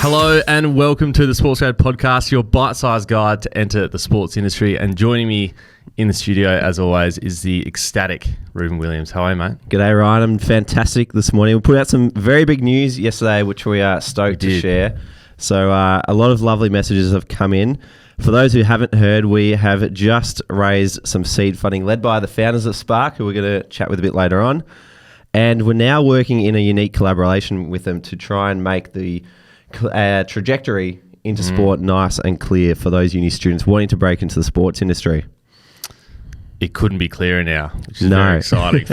Hello and welcome to the SportsGrad podcast, your bite-sized guide to enter the sports industry. And joining me in the studio, as always, is the ecstatic Ruben Williams. How are you, mate? G'day, Ryan. I'm fantastic this morning. We put out some very big news yesterday, which we are stoked to share. So a lot of lovely messages have come in. For those who haven't heard, we have just raised some seed funding led by the founders of Spark, who we're going to chat with a bit later on. And we're now working in a unique collaboration with them to try and make the trajectory into sport nice and clear for those uni students wanting to break into the sports industry. It couldn't be clearer now, which is very exciting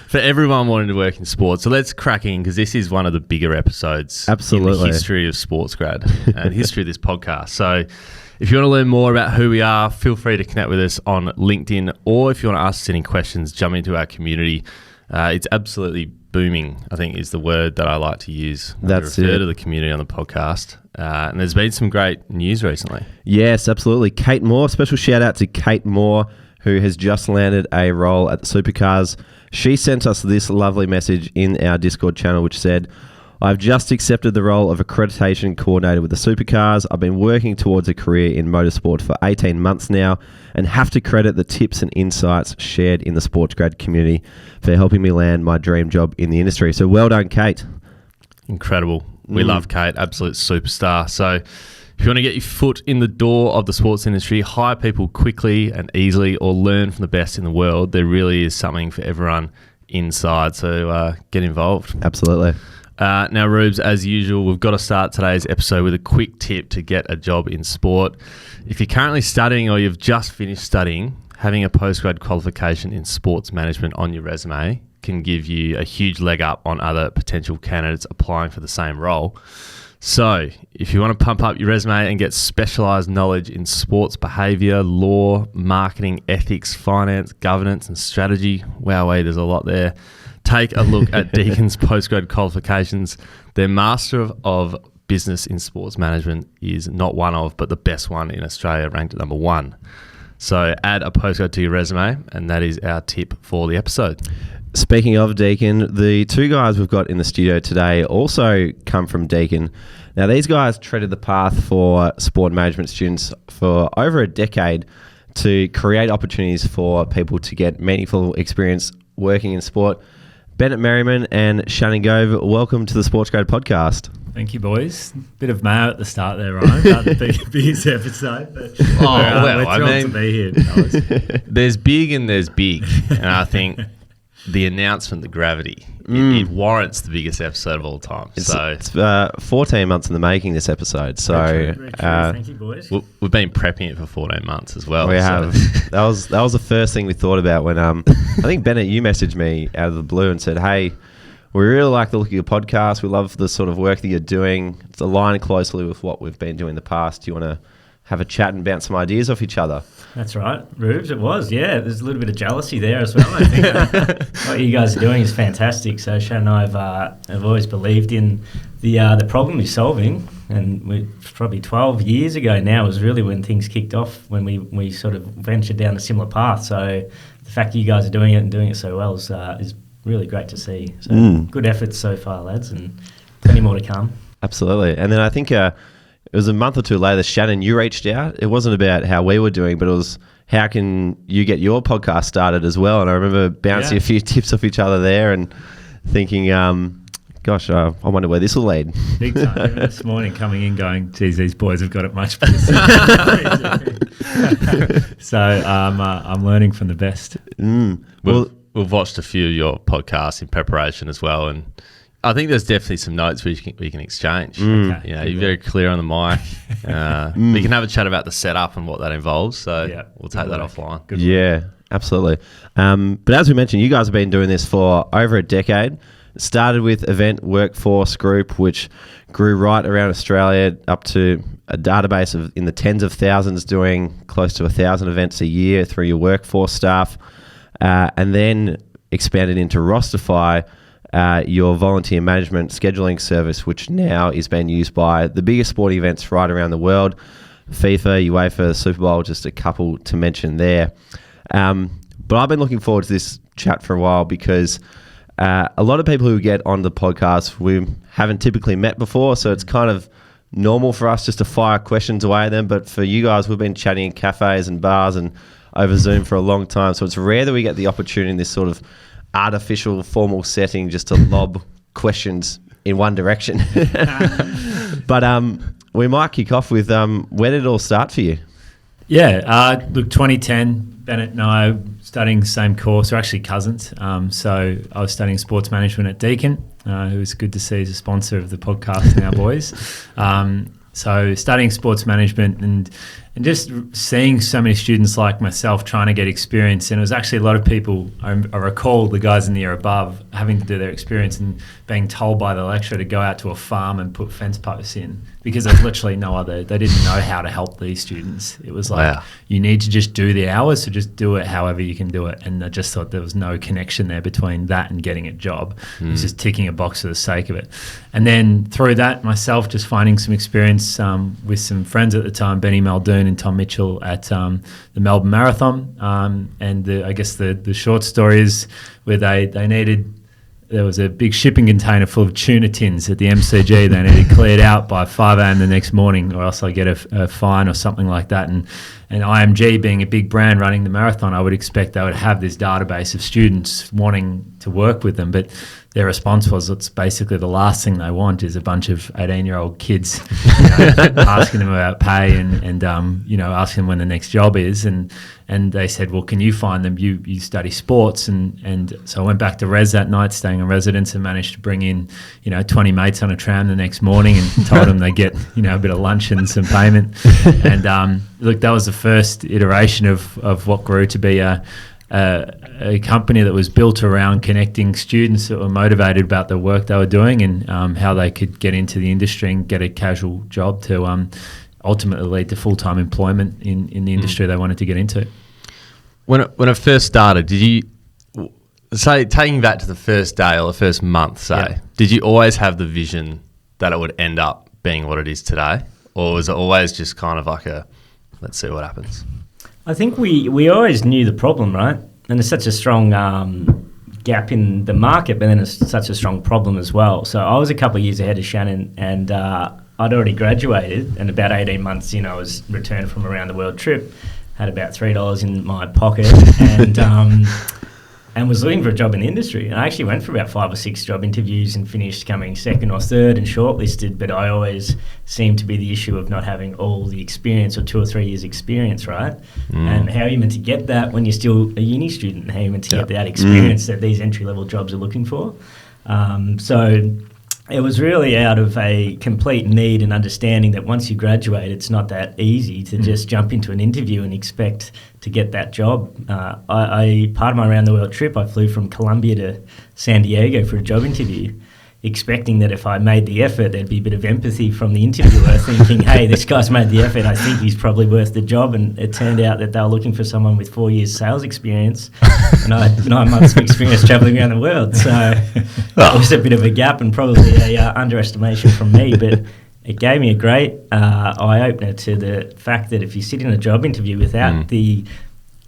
for everyone wanting to work in sports. So let's crack in, because this is one of the bigger episodes in the history of SportsGrad and history of this podcast. So if you want to learn more about who we are, feel free to connect with us on LinkedIn, or if you want to ask us any questions, jump into our community. It's absolutely booming, I think, is the word that I like to use. That's refer it. To the community on the podcast. And there's been some great news recently. Yes, absolutely. Kate Moore, special shout out to Kate Moore, who has just landed a role at the Supercars. She sent us this lovely message in our Discord channel, which said, "I've just accepted the role of accreditation coordinator with the Supercars. I've been working towards a career in motorsport for 18 months now and have to credit the tips and insights shared in the SportsGrad community for helping me land my dream job in the industry." So well done, Kate. Incredible. We love Kate, absolute superstar. So if you want to get your foot in the door of the sports industry, hire people quickly and easily, or learn from the best in the world, there really is something for everyone inside. So get involved. Absolutely. Now, Rubes, as usual, we've got to start today's episode with a quick tip to get a job in sport. If you're currently studying or you've just finished studying, having a postgrad qualification in sports management on your resume can give you a huge leg up on other potential candidates applying for the same role. So if you want to pump up your resume and get specialised knowledge in sports behaviour, law, marketing, ethics, finance, governance and strategy, wowee, there's a lot there. Take a look at Deacon's postgrad qualifications. Their Master of Business in Sports Management is not one of, but the best one in Australia, ranked at number 1. So add a postgrad to your resume, and that is our tip for the episode. Speaking of Deakin, the two guys we've got in the studio today also come from Deakin. Now, these guys treaded the path for sport management students for over a decade to create opportunities for people to get meaningful experience working in sport. Bennett Merriman and Shannan Gove, welcome to the SportsGrad podcast. Thank you, boys. Bit of mayo at the start there, Ryan. About the biggest epised. But we're thrilled to be here, fellas. There's big and there's big. And I think the announcement, the gravity, it warrants the biggest episode of all time. It's 14 months in the making, this episode. So very true. Thank you, boys. We've been prepping it for 14 months as well. We have. That was the first thing we thought about when I think, Bennett, you messaged me out of the blue and said, "Hey, we really like the look of your podcast. We love the sort of work that you're doing. It's aligned closely with what we've been doing in the past. Do you want to have a chat and bounce some ideas off each other?" That's right, Rubes. It was, yeah. There's a little bit of jealousy there as well. I think what you guys are doing is fantastic. So Shannon and I have always believed in the problem you're solving, and probably 12 years ago now was really when things kicked off, when we sort of ventured down a similar path. So the fact that you guys are doing it and doing it so well is really great to see. So good efforts so far, lads, and plenty more to come. Absolutely. And then I think it was a month or two later, Shannon, you reached out. It wasn't about how we were doing, but it was how can you get your podcast started as well. And I remember bouncing a few tips off each other there and thinking, gosh, I wonder where this will lead. Big time. Even this morning coming in going, geez, these boys have got it much better. So I'm learning from the best. We've watched a few of your podcasts in preparation as well, and I think there's definitely some notes we can exchange. Okay. You know, you're very clear on the mic. We can have a chat about the setup and what that involves. So we'll take that offline. Yeah, absolutely. But as we mentioned, you guys have been doing this for over a decade. It started with Event Workforce Group, which grew right around Australia up to a database of in the tens of thousands, doing close to 1,000 events a year through your workforce staff, and then expanded into Rosterfy, your volunteer management scheduling service, which now is being used by the biggest sporting events right around the world, FIFA, UEFA, Super Bowl, just a couple to mention there. But I've been looking forward to this chat for a while because a lot of people who get on the podcast we haven't typically met before, so it's kind of normal for us just to fire questions away at them. But for you guys, we've been chatting in cafes and bars and over Zoom for a long time, so it's rare that we get the opportunity in this sort of artificial formal setting just to lob questions in one direction. But we might kick off with where did it all start for you? Yeah, look, 2010, Bennett and I studying the same course. We're actually cousins. So I was studying sports management at Deakin, who was good to see as a sponsor of the podcast now, boys. So studying sports management and just seeing so many students like myself trying to get experience. And it was actually a lot of people, I recall the guys in the year above having to do their experience and being told by the lecturer to go out to a farm and put fence posts in because there's literally no other, they didn't know how to help these students. It was like, you need to just do the hours, so just do it however you can do it. And I just thought there was no connection there between that and getting a job. It was just ticking a box for the sake of it. And then through that, myself just finding some experience with some friends at the time, Benny Muldoon and Tom Mitchell at the Melbourne Marathon. And I guess the short story is where they needed, there was a big shipping container full of tuna tins at the MCG. They needed cleared out by 5 a.m. the next morning or else I get a fine or something like that. And IMG being a big brand running the marathon, I would expect they would have this database of students wanting to work with them. But their response was, it's basically the last thing they want is a bunch of 18-year-old kids asking them about pay and asking them when the next job is. And they said, well, can you find them? You study sports. And so I went back to res that night, staying in residence, and managed to bring in, 20 mates on a tram the next morning and told them they get, a bit of lunch and some payment. And look, that was the first iteration of what grew to be a company that was built around connecting students that were motivated about the work they were doing and how they could get into the industry and get a casual job to ultimately lead to full-time employment in the industry they wanted to get into. When it first started, did you say, taking that to the first day or the first month, did you always have the vision that it would end up being what it is today? Or was it always just kind of like let's see what happens? I think we always knew the problem, right? And there's such a strong gap in the market, but then it's such a strong problem as well. So I was a couple of years ahead of Shannon, and I'd already graduated, and about 18 months in, I was returned from a around the world trip, had about $3 in my pocket, and was looking for a job in the industry. And I actually went for about 5 or 6 job interviews and finished coming second or third and shortlisted, but I always seemed to be the issue of not having all the experience or 2 or 3 years experience, right? And how are you meant to get that when you're still a uni student? How are you meant to get that experience that these entry-level jobs are looking for? So it was really out of a complete need and understanding that once you graduate, it's not that easy to just jump into an interview and expect to get that job. Part of my around the world trip, I flew from Colombia to San Diego for a job interview, expecting that if I made the effort, there'd be a bit of empathy from the interviewer thinking, hey, this guy's made the effort, I think he's probably worth the job. And it turned out that they were looking for someone with 4 years sales experience and I had 9 months of experience travelling around the world. So that was a bit of a gap and probably a underestimation from me, but it gave me a great eye-opener to the fact that if you sit in a job interview without the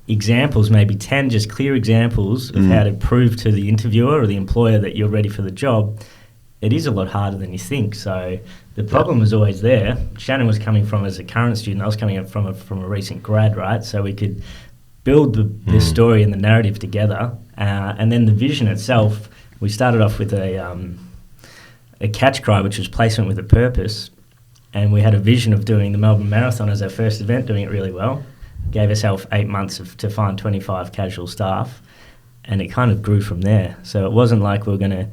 examples, maybe 10 just clear examples of how to prove to the interviewer or the employer that you're ready for the job, it is a lot harder than you think. So the problem was always there. Shannon was coming from as a current student. I was coming from a recent grad, right? So we could build the story and the narrative together. And then the vision itself, we started off with a catch cry, which was placement with a purpose. And we had a vision of doing the Melbourne Marathon as our first event, doing it really well. Gave ourselves 8 months to find 25 casual staff. And it kind of grew from there. So it wasn't like we were going to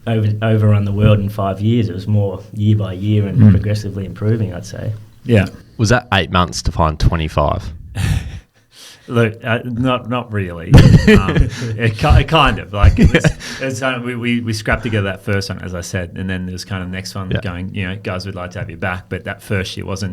overrun the world in 5 years. It was more year by year and progressively improving, I'd say. Yeah. Was that 8 months to find 25? Look, not really. It kind of like we scrapped together that first one, as I said, and then there's kind of the next one going, guys, we'd like to have you back, but that first year it was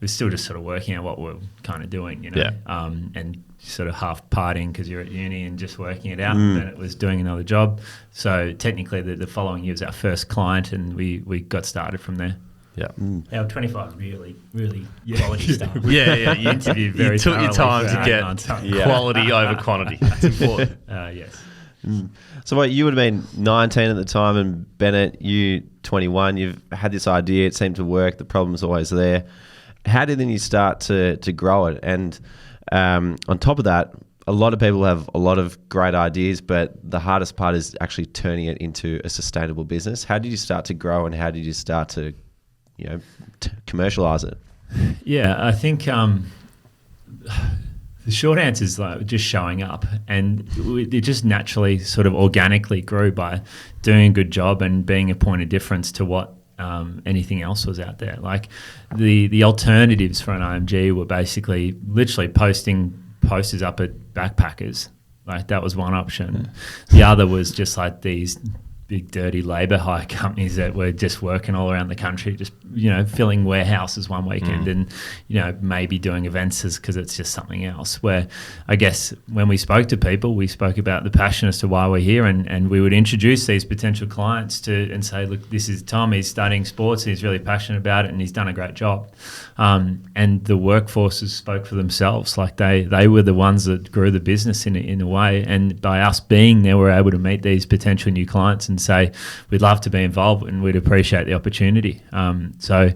still just sort of working out what we're kind of doing, and sort of half partying because you're at uni and just working it out, and then it was doing another job. So technically the following year was our first client, and we got started from there. Yeah. Our 25 really, really quality stuff. Yeah. You interviewed very took your time to get quality over quantity. That's important. Yes. So what, you would have been 19 at the time, and Bennett, you 21. You've had this idea. It seemed to work. The problem's always there. How did then you start to grow it? And on top of that, a lot of people have a lot of great ideas, but the hardest part is actually turning it into a sustainable business. How did you start to grow, and how did you start to, commercialize it? Yeah, I think the short answer is like just showing up, and it just naturally sort of organically grew by doing a good job and being a point of difference to what anything else was out there. Like the alternatives for an IMG were basically literally posting posters up at backpackers. Like that was one option. The other was just like these big dirty labour hire companies that were just working all around the country, just filling warehouses one weekend and maybe doing events because it's just something else. Where I guess when we spoke to people, we spoke about the passion as to why we're here, and we would introduce these potential clients and say, look, this is Tom, he's studying sports, he's really passionate about it, and he's done a great job. And the workforces spoke for themselves. Like they were the ones that grew the business in a way, and by us being there, we're able to meet these potential new clients and say, we'd love to be involved and we'd appreciate the opportunity. So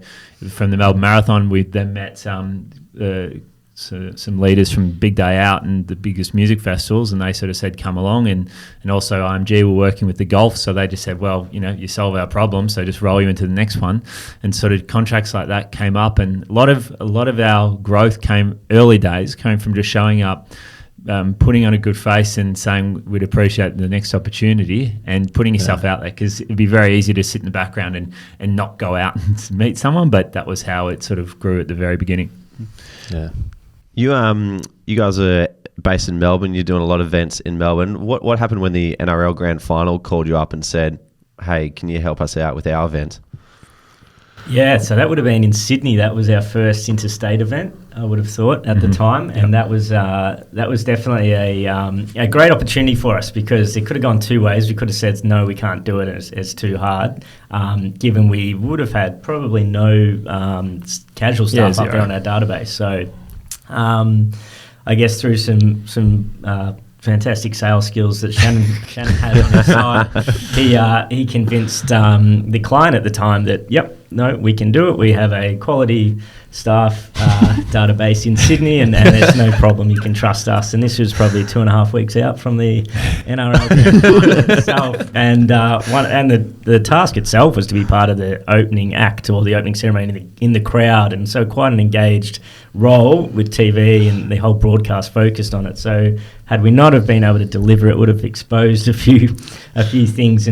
from the Melbourne Marathon, we then met some leaders from Big Day Out and the biggest music festivals, and they sort of said, come along. And also IMG were working with the golf, so they just said, well, you solve our problem, so just roll you into the next one. And sort of contracts like that came up, and a lot of our growth came from just showing up, putting on a good face and saying we'd appreciate the next opportunity, and putting yourself out there, because it'd be very easy to sit in the background and not go out and meet someone. But that was how it sort of grew at the very beginning. Yeah. You guys are based in Melbourne. You're doing a lot of events in Melbourne. What happened when the NRL Grand Final called you up and said, hey, can you help us out with our event? Yeah, so that would have been in Sydney. That was our first interstate event, I would have thought, at the time. And that was definitely a great opportunity for us, because it could have gone two ways. We could have said, no, we can't do it, it's too hard, given we would have had probably no casual staff up there on our database. So I guess through some fantastic sales skills that Shannon had on his side, he convinced the client at the time that, no, we can do it. We have a quality staff database in Sydney, and there's no problem. You can trust us. And this was probably 2.5 weeks out from the NRL itself. And the task itself was to be part of the opening act or the opening ceremony in the crowd. And so quite an engaged role with TV, and the whole broadcast focused on it. So had we not have been able to deliver, it would have exposed a few things.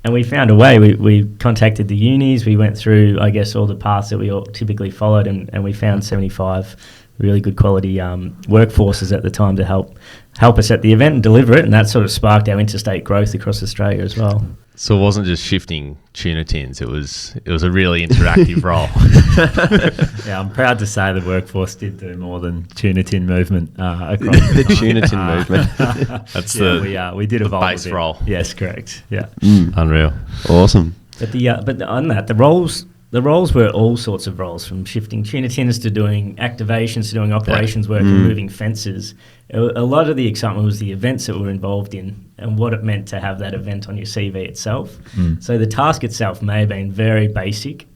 And we found a way. We contacted the unis. We went through, I guess, all the paths that we all typically followed, and we found 75 really good quality workforces at the time to help us at the event and deliver it. And that sort of sparked our interstate growth across Australia as well. So it wasn't just shifting tuna tins. It was a really interactive role. Yeah, I'm proud to say the workforce did do more than tuna tin movement across the tuna tin movement. That's we did evolve base a bit. role. Yes, correct. Yeah, Unreal, awesome. But on that, the roles were all sorts of roles, from shifting tuna tins to doing activations to doing operations work and moving fences. A lot of the excitement was the events that we're involved in and what it meant to have that event on your CV itself. So the task itself may have been very basic,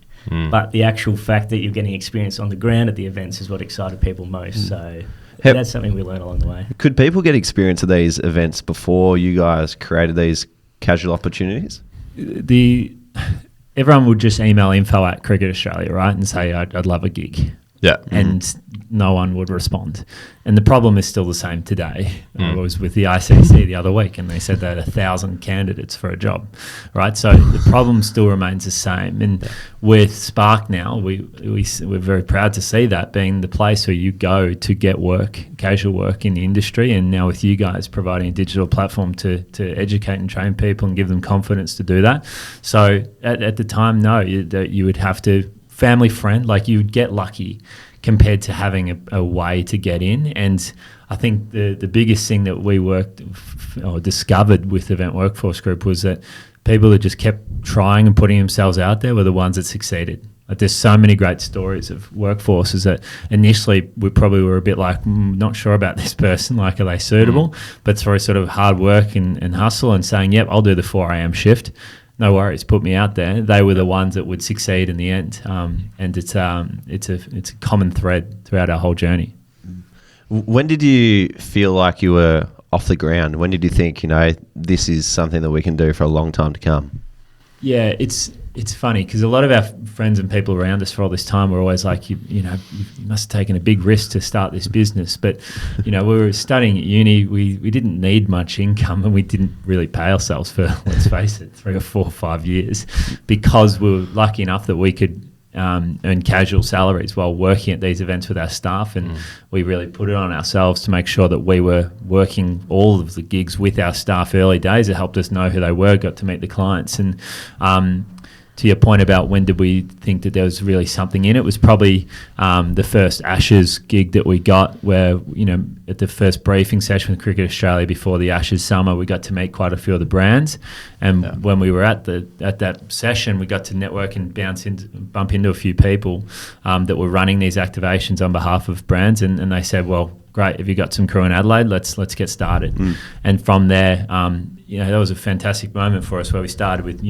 but the actual fact that you're getting experience on the ground at the events is what excited people most. So that's something we learned along the way. Could people get experience of these events before you guys created these casual opportunities? Everyone would just email info@Cricket Australia, right, and say, I'd love a gig. Yeah. And no one would respond. And the problem is still the same today. I was with the ICC the other week, and they said they had 1,000 candidates for a job, right? So the problem still remains the same. And with Spark now, we're very proud to see that being the place where you go to get work, casual work in the industry. And now with you guys providing a digital platform to educate and train people and give them confidence to do that. So at the time, no, you would have to family friend, like you would get lucky compared to having a way to get in. And I think the biggest thing that we discovered with Event Workforce Group was that people that just kept trying and putting themselves out there were the ones that succeeded. there's so many great stories of workforces that initially we probably were a bit like, not sure about this person, like, are they suitable? But through sort of hard work and hustle and saying, yep, I'll do the 4 a.m. shift. No worries, put me out there. They were the ones that would succeed in the end. And it's a common thread throughout our whole journey. When did you feel like you were off the ground? When did you think, this is something that we can do for a long time to come? Yeah, it's funny because a lot of our friends and people around us for all this time were always like, you must have taken a big risk to start this business. But, we were studying at uni. We didn't need much income, and we didn't really pay ourselves for, let's face it, 3 or 4 or 5 years, because we were lucky enough that we could earn casual salaries while working at these events with our staff, and we really put it on ourselves to make sure that we were working all of the gigs with our staff early days. It helped us know who they were, got to meet the clients, and to your point about when did we think that there was really something in it, was probably the first Ashes gig that we got, where, at the first briefing session with Cricket Australia before the Ashes summer, we got to meet quite a few of the brands. And when we were at that session, we got to network and bump into a few people that were running these activations on behalf of brands. And they said, well, great, have you got some crew in Adelaide? Let's get started. And from there, that was a fantastic moment for us, where we started with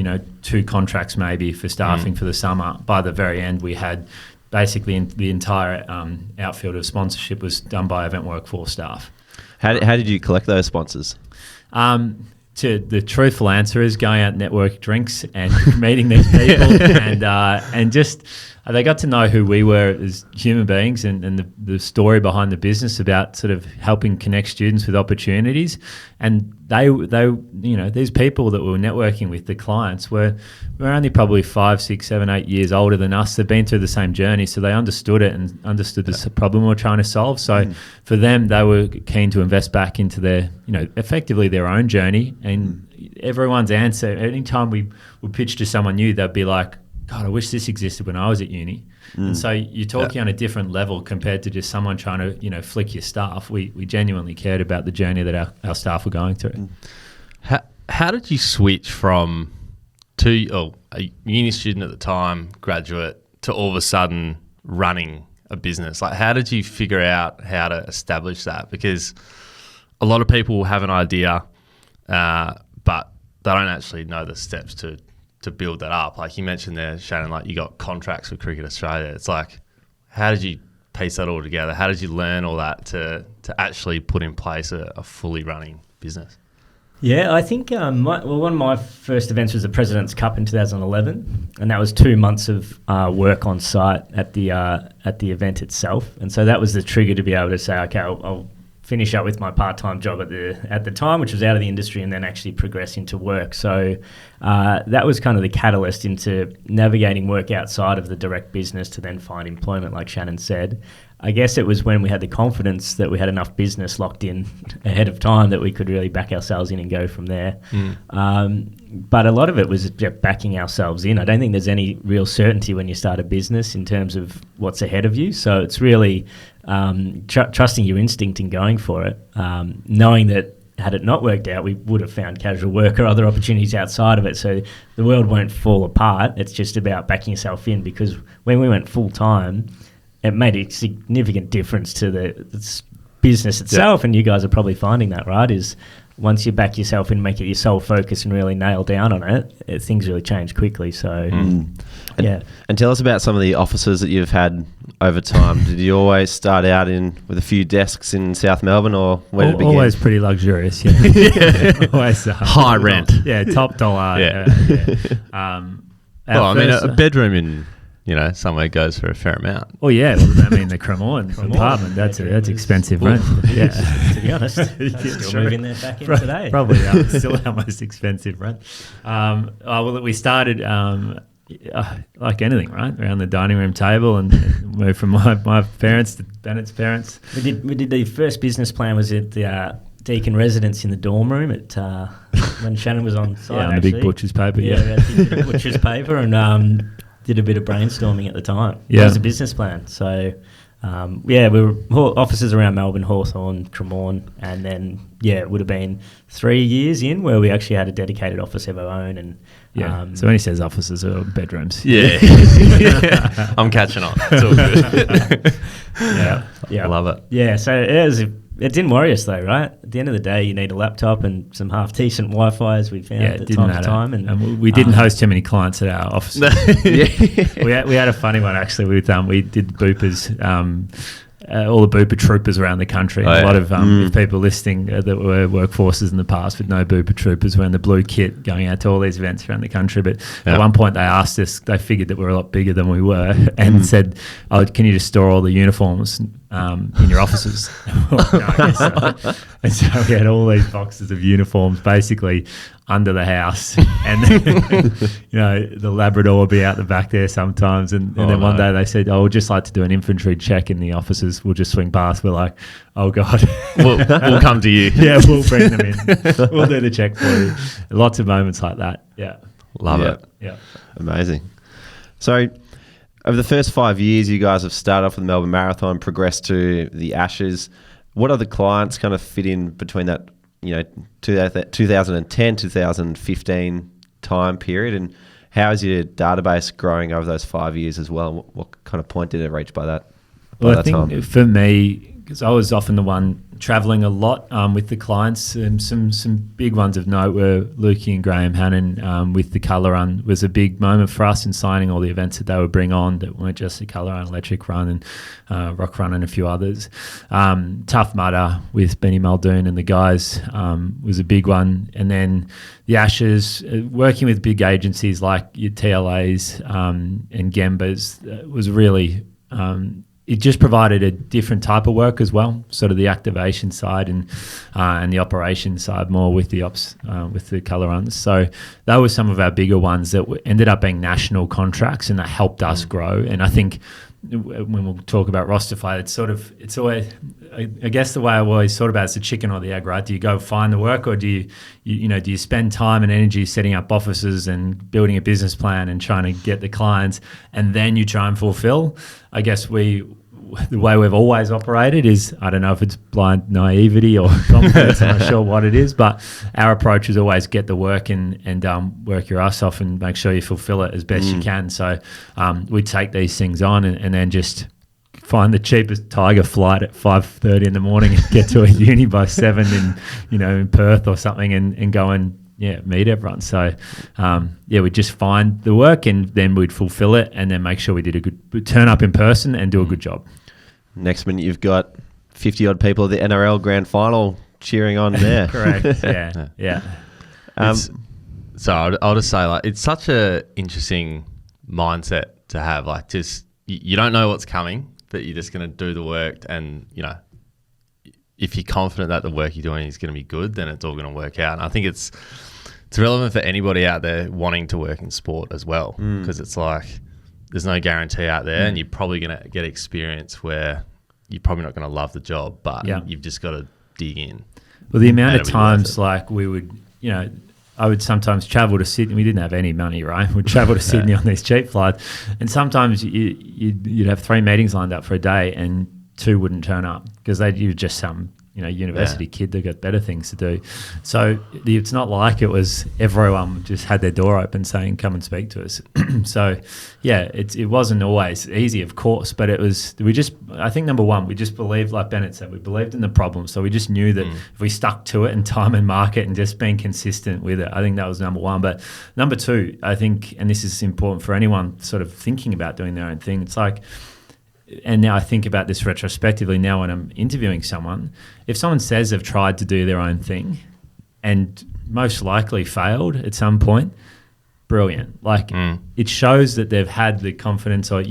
2 contracts maybe for staffing for the summer. By the very end, we had basically the entire outfield of sponsorship was done by Event Workforce staff. How did you collect those sponsors? The truthful answer is going out network drinks and meeting these people and just they got to know who we were as human beings and the story behind the business about sort of helping connect students with opportunities. And they these people that we were networking with, the clients, were only probably 5, 6, 7, 8 years older than us. They've been through the same journey, so they understood it and understood the problem we were trying to solve. So for them, they were keen to invest back into their, effectively their own journey. And everyone's answer, anytime we would pitch to someone new, they'd be like, God, I wish this existed when I was at uni. And so you're talking on a different level compared to just someone trying to, flick your staff. We genuinely cared about the journey that our staff were going through. How did you switch from a uni student at the time, graduate, to all of a sudden running a business? Like, how did you figure out how to establish that? Because a lot of people will have an idea, but they don't actually know the steps to build that up. Like you mentioned there, Shannon, like you got contracts with Cricket Australia. It's like, how did you piece that all together? How did you learn all that to actually put in place a fully running business? Yeah, I think one of my first events was the President's Cup in 2011, and that was 2 months of work on site at the event itself. And so that was the trigger to be able to say, okay, I'll finish up with my part-time job at the time, which was out of the industry, and then actually progress into work. So that was kind of the catalyst into navigating work outside of the direct business to then find employment, like Shannon said. I guess it was when we had the confidence that we had enough business locked in ahead of time that we could really back ourselves in and go from there. But a lot of it was just backing ourselves in. I don't think there's any real certainty when you start a business in terms of what's ahead of you. So it's really trusting your instinct and going for it, knowing that had it not worked out, we would have found casual work or other opportunities outside of it. So the world won't fall apart. It's just about backing yourself in, because when we went full-time, it made a significant difference to the business itself. And you guys are probably finding that, right? Is once you back yourself in, make it your sole focus and really nail down on it, things really change quickly. So, yeah. And tell us about some of the offices that you've had over time. Did you always start out with a few desks in South Melbourne, or where did it begin? Always pretty luxurious, yeah. Always high rent. Yeah, top dollar. Yeah. A bedroom in somewhere goes for a fair amount. Oh yeah, the Cremorne apartment, that's expensive rent. Yeah, to be honest, still moving there back in today. Probably still our most expensive rent. We started like anything, right, around the dining room table, and moved from my parents to Bennett's parents. We did the first business plan was at the Deakin residence in the dorm room at when Shannon was on site. Yeah, on the big butcher's paper. Yeah, the butcher's paper, and did a bit of brainstorming at the time. Yeah. It was a business plan. So we were offices around Melbourne, Hawthorn, Cremorne, and then it would have been 3 years in where we actually had a dedicated office of our own. And so when he says offices or bedrooms, I'm catching on. It's all good. yeah, love it. Yeah, so it didn't worry us though, right? At the end of the day, you need a laptop and some half decent Wi-Fi, as we found at time to time. And we didn't host too many clients at our office. we had a funny one actually. We did boopers. All the booper troopers around the country. A lot of people listening that were workforces in the past with no booper troopers were in the blue kit going out to all these events around the country. But at one point they asked us, they figured that we were a lot bigger than we were and said, "Oh, can you just store all the uniforms in your offices?" And so we had all these boxes of uniforms basically under the house, and the Labrador would be out the back there sometimes, and then one day they said, "Oh, we'd just like to do an infantry check in the offices. We'll just swing past." We're like, "Oh God, we'll come to you." Yeah, we'll bring them in. We'll do the check for you. Lots of moments like that. Yeah, love it. Yeah, amazing. So, over the first 5 years, you guys have started off with the Melbourne Marathon, progressed to the Ashes. What other clients kind of fit in between that? 2010, 2015 time period, and how is your database growing over those 5 years as well? What kind of point did it reach by that? I think for me, because I was often the one travelling a lot with the clients, and some big ones of note were Lukey and Graham Hannon with the Colour Run was a big moment for us in signing all the events that they would bring on that weren't just the Colour Run, Electric Run and Rock Run and a few others. Tough Mudder with Benny Muldoon and the guys was a big one. And then the Ashes, working with big agencies like your TLAs and Gembas was really... it just provided a different type of work as well, sort of the activation side and the operation side more with the ops, with the colour runs. So that was some of our bigger ones that ended up being national contracts, and that helped us grow. And I think when we'll talk about Rosterfy, it's always, I guess the way I always thought about it's the chicken or the egg, right? Do you go find the work, or do you spend time and energy setting up offices and building a business plan and trying to get the clients, and then you try and fulfill? I guess the way we've always operated is, I don't know if it's blind naivety or confidence, I'm not sure what it is, but our approach is always get the work and work your ass off and make sure you fulfill it as best you can. So we take these things on and then just find the cheapest Tiger flight at 5:30 in the morning and get to a uni by 7 in Perth or something and go and meet everyone. So we'd just find the work and then we'd fulfill it and then make sure we'd turn up in person and do a good job. Next minute you've got 50 odd people at the NRL Grand Final cheering on there. Correct. Yeah. So I'll just say, like, it's such a interesting mindset to have. Like, just you don't know what's coming, but you're just going to do the work, and if you're confident that the work you're doing is going to be good, then it's all going to work out. And I think it's relevant for anybody out there wanting to work in sport as well, because it's like there's no guarantee out there, and you're probably going to get experience where you're probably not going to love the job, but you've just got to dig in. Well, the amount of times like we would, I would sometimes travel to Sydney. We didn't have any money, right? We'd travel to Sydney on these cheap flights, and sometimes you'd have 3 meetings lined up for a day and 2 wouldn't turn up because you were just some university kid that got better things to do. So it's not like it was everyone just had their door open saying, come and speak to us. So it wasn't always easy, of course, but I think number one, we just believed, like Bennett said, we believed in the problem. So we just knew that if we stuck to it and time and market and just being consistent with it, I think that was number one. But number 2, I think, and this is important for anyone sort of thinking about doing their own thing, it's like, and now I think about this retrospectively now when I'm interviewing someone, if someone says they've tried to do their own thing and most likely failed at some point, brilliant. Like it shows that they've had the confidence or,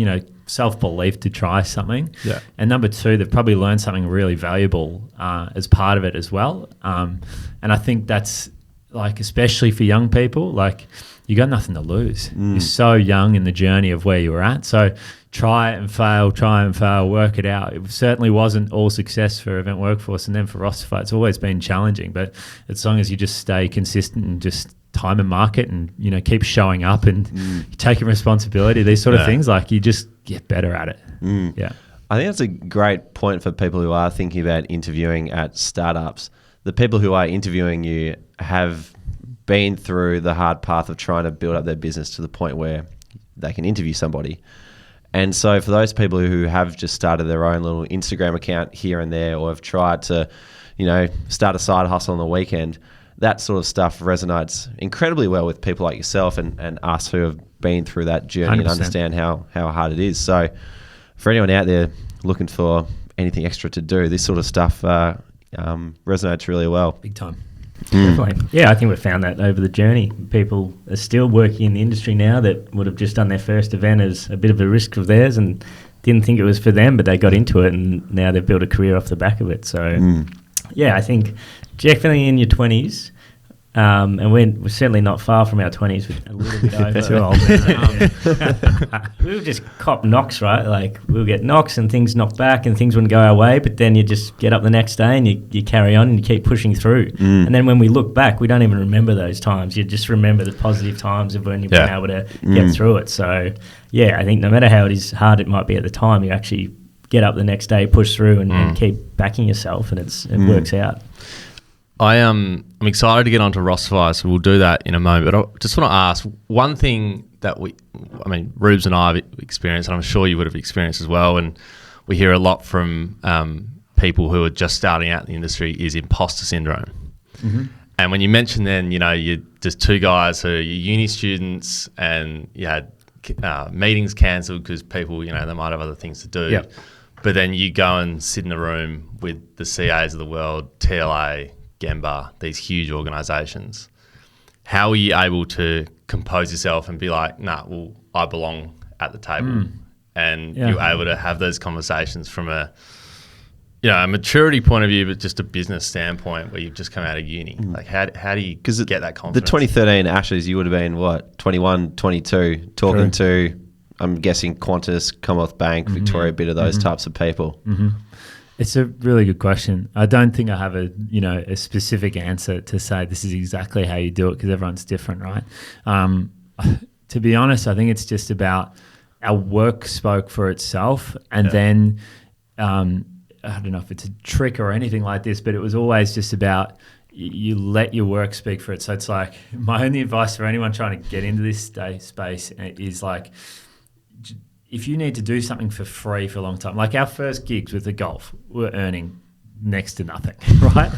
self-belief to try something. Yeah. And number 2, they've probably learned something really valuable as part of it as well. And I think that's like, especially for young people, like you got nothing to lose. You're so young in the journey of where you were at. So try and fail, work it out. It certainly wasn't all success for Event Workforce, and then for Rosterfy, it's always been challenging. But as long as you just stay consistent and just time and market and, keep showing up and taking responsibility, these sort of things, like you just get better at it. Yeah. I think that's a great point for people who are thinking about interviewing at startups. The people who are interviewing you have been through the hard path of trying to build up their business to the point where they can interview somebody. And so for those people who have just started their own little Instagram account here and there, or have tried to, start a side hustle on the weekend, that sort of stuff resonates incredibly well with people like yourself and us who have been through that journey 100%. And understand how hard it is. So for anyone out there looking for anything extra to do, this sort of stuff resonates really well. Big time. Definitely. Yeah, I think we've found that over the journey. People are still working in the industry now that would have just done their first event as a bit of a risk of theirs and didn't think it was for them, but they got into it and now they've built a career off the back of it. So, yeah, I think definitely in your 20s, and we're certainly not far from our 20s, we're a little bit over. Too old. We would just cop knocks, right? Like we'll get knocks and things knocked back and things wouldn't go our way, but then you just get up the next day and you carry on and you keep pushing through. And then when we look back, we don't even remember those times. You just remember the positive times of when you've been able to get through it. So, yeah, I think no matter how hard it might be at the time, you actually get up the next day, push through and keep backing yourself, and it works out. I'm excited to get onto Rosterfy, so we'll do that in a moment. But I just want to ask one thing that Rubes and I have experienced, and I'm sure you would have experienced as well, and we hear a lot from people who are just starting out in the industry, is imposter syndrome. And when you mentioned then, you're just two guys who are uni students and you had meetings cancelled because people, they might have other things to do. Yep. But then you go and sit in a room with the CAs of the world, TLA, Gemba, these huge organisations. How are you able to compose yourself and be like, I belong at the table, and you're able to have those conversations from a maturity point of view, but just a business standpoint where you've just come out of uni? Like how do you get that confidence? The 2013 Ashes, you would have been 21, 22, talking to, I'm guessing, Qantas, Commonwealth Bank, Victoria, a bit of those types of people. It's a really good question. I don't think I have a specific answer to say this is exactly how you do it, because everyone's different, right? To be honest, I think it's just about our work spoke for itself, and then I don't know if it's a trick or anything like this, but it was always just about you let your work speak for it. So it's like my only advice for anyone trying to get into this space is like, if you need to do something for free for a long time, like our first gigs with the golf, we're earning next to nothing, right?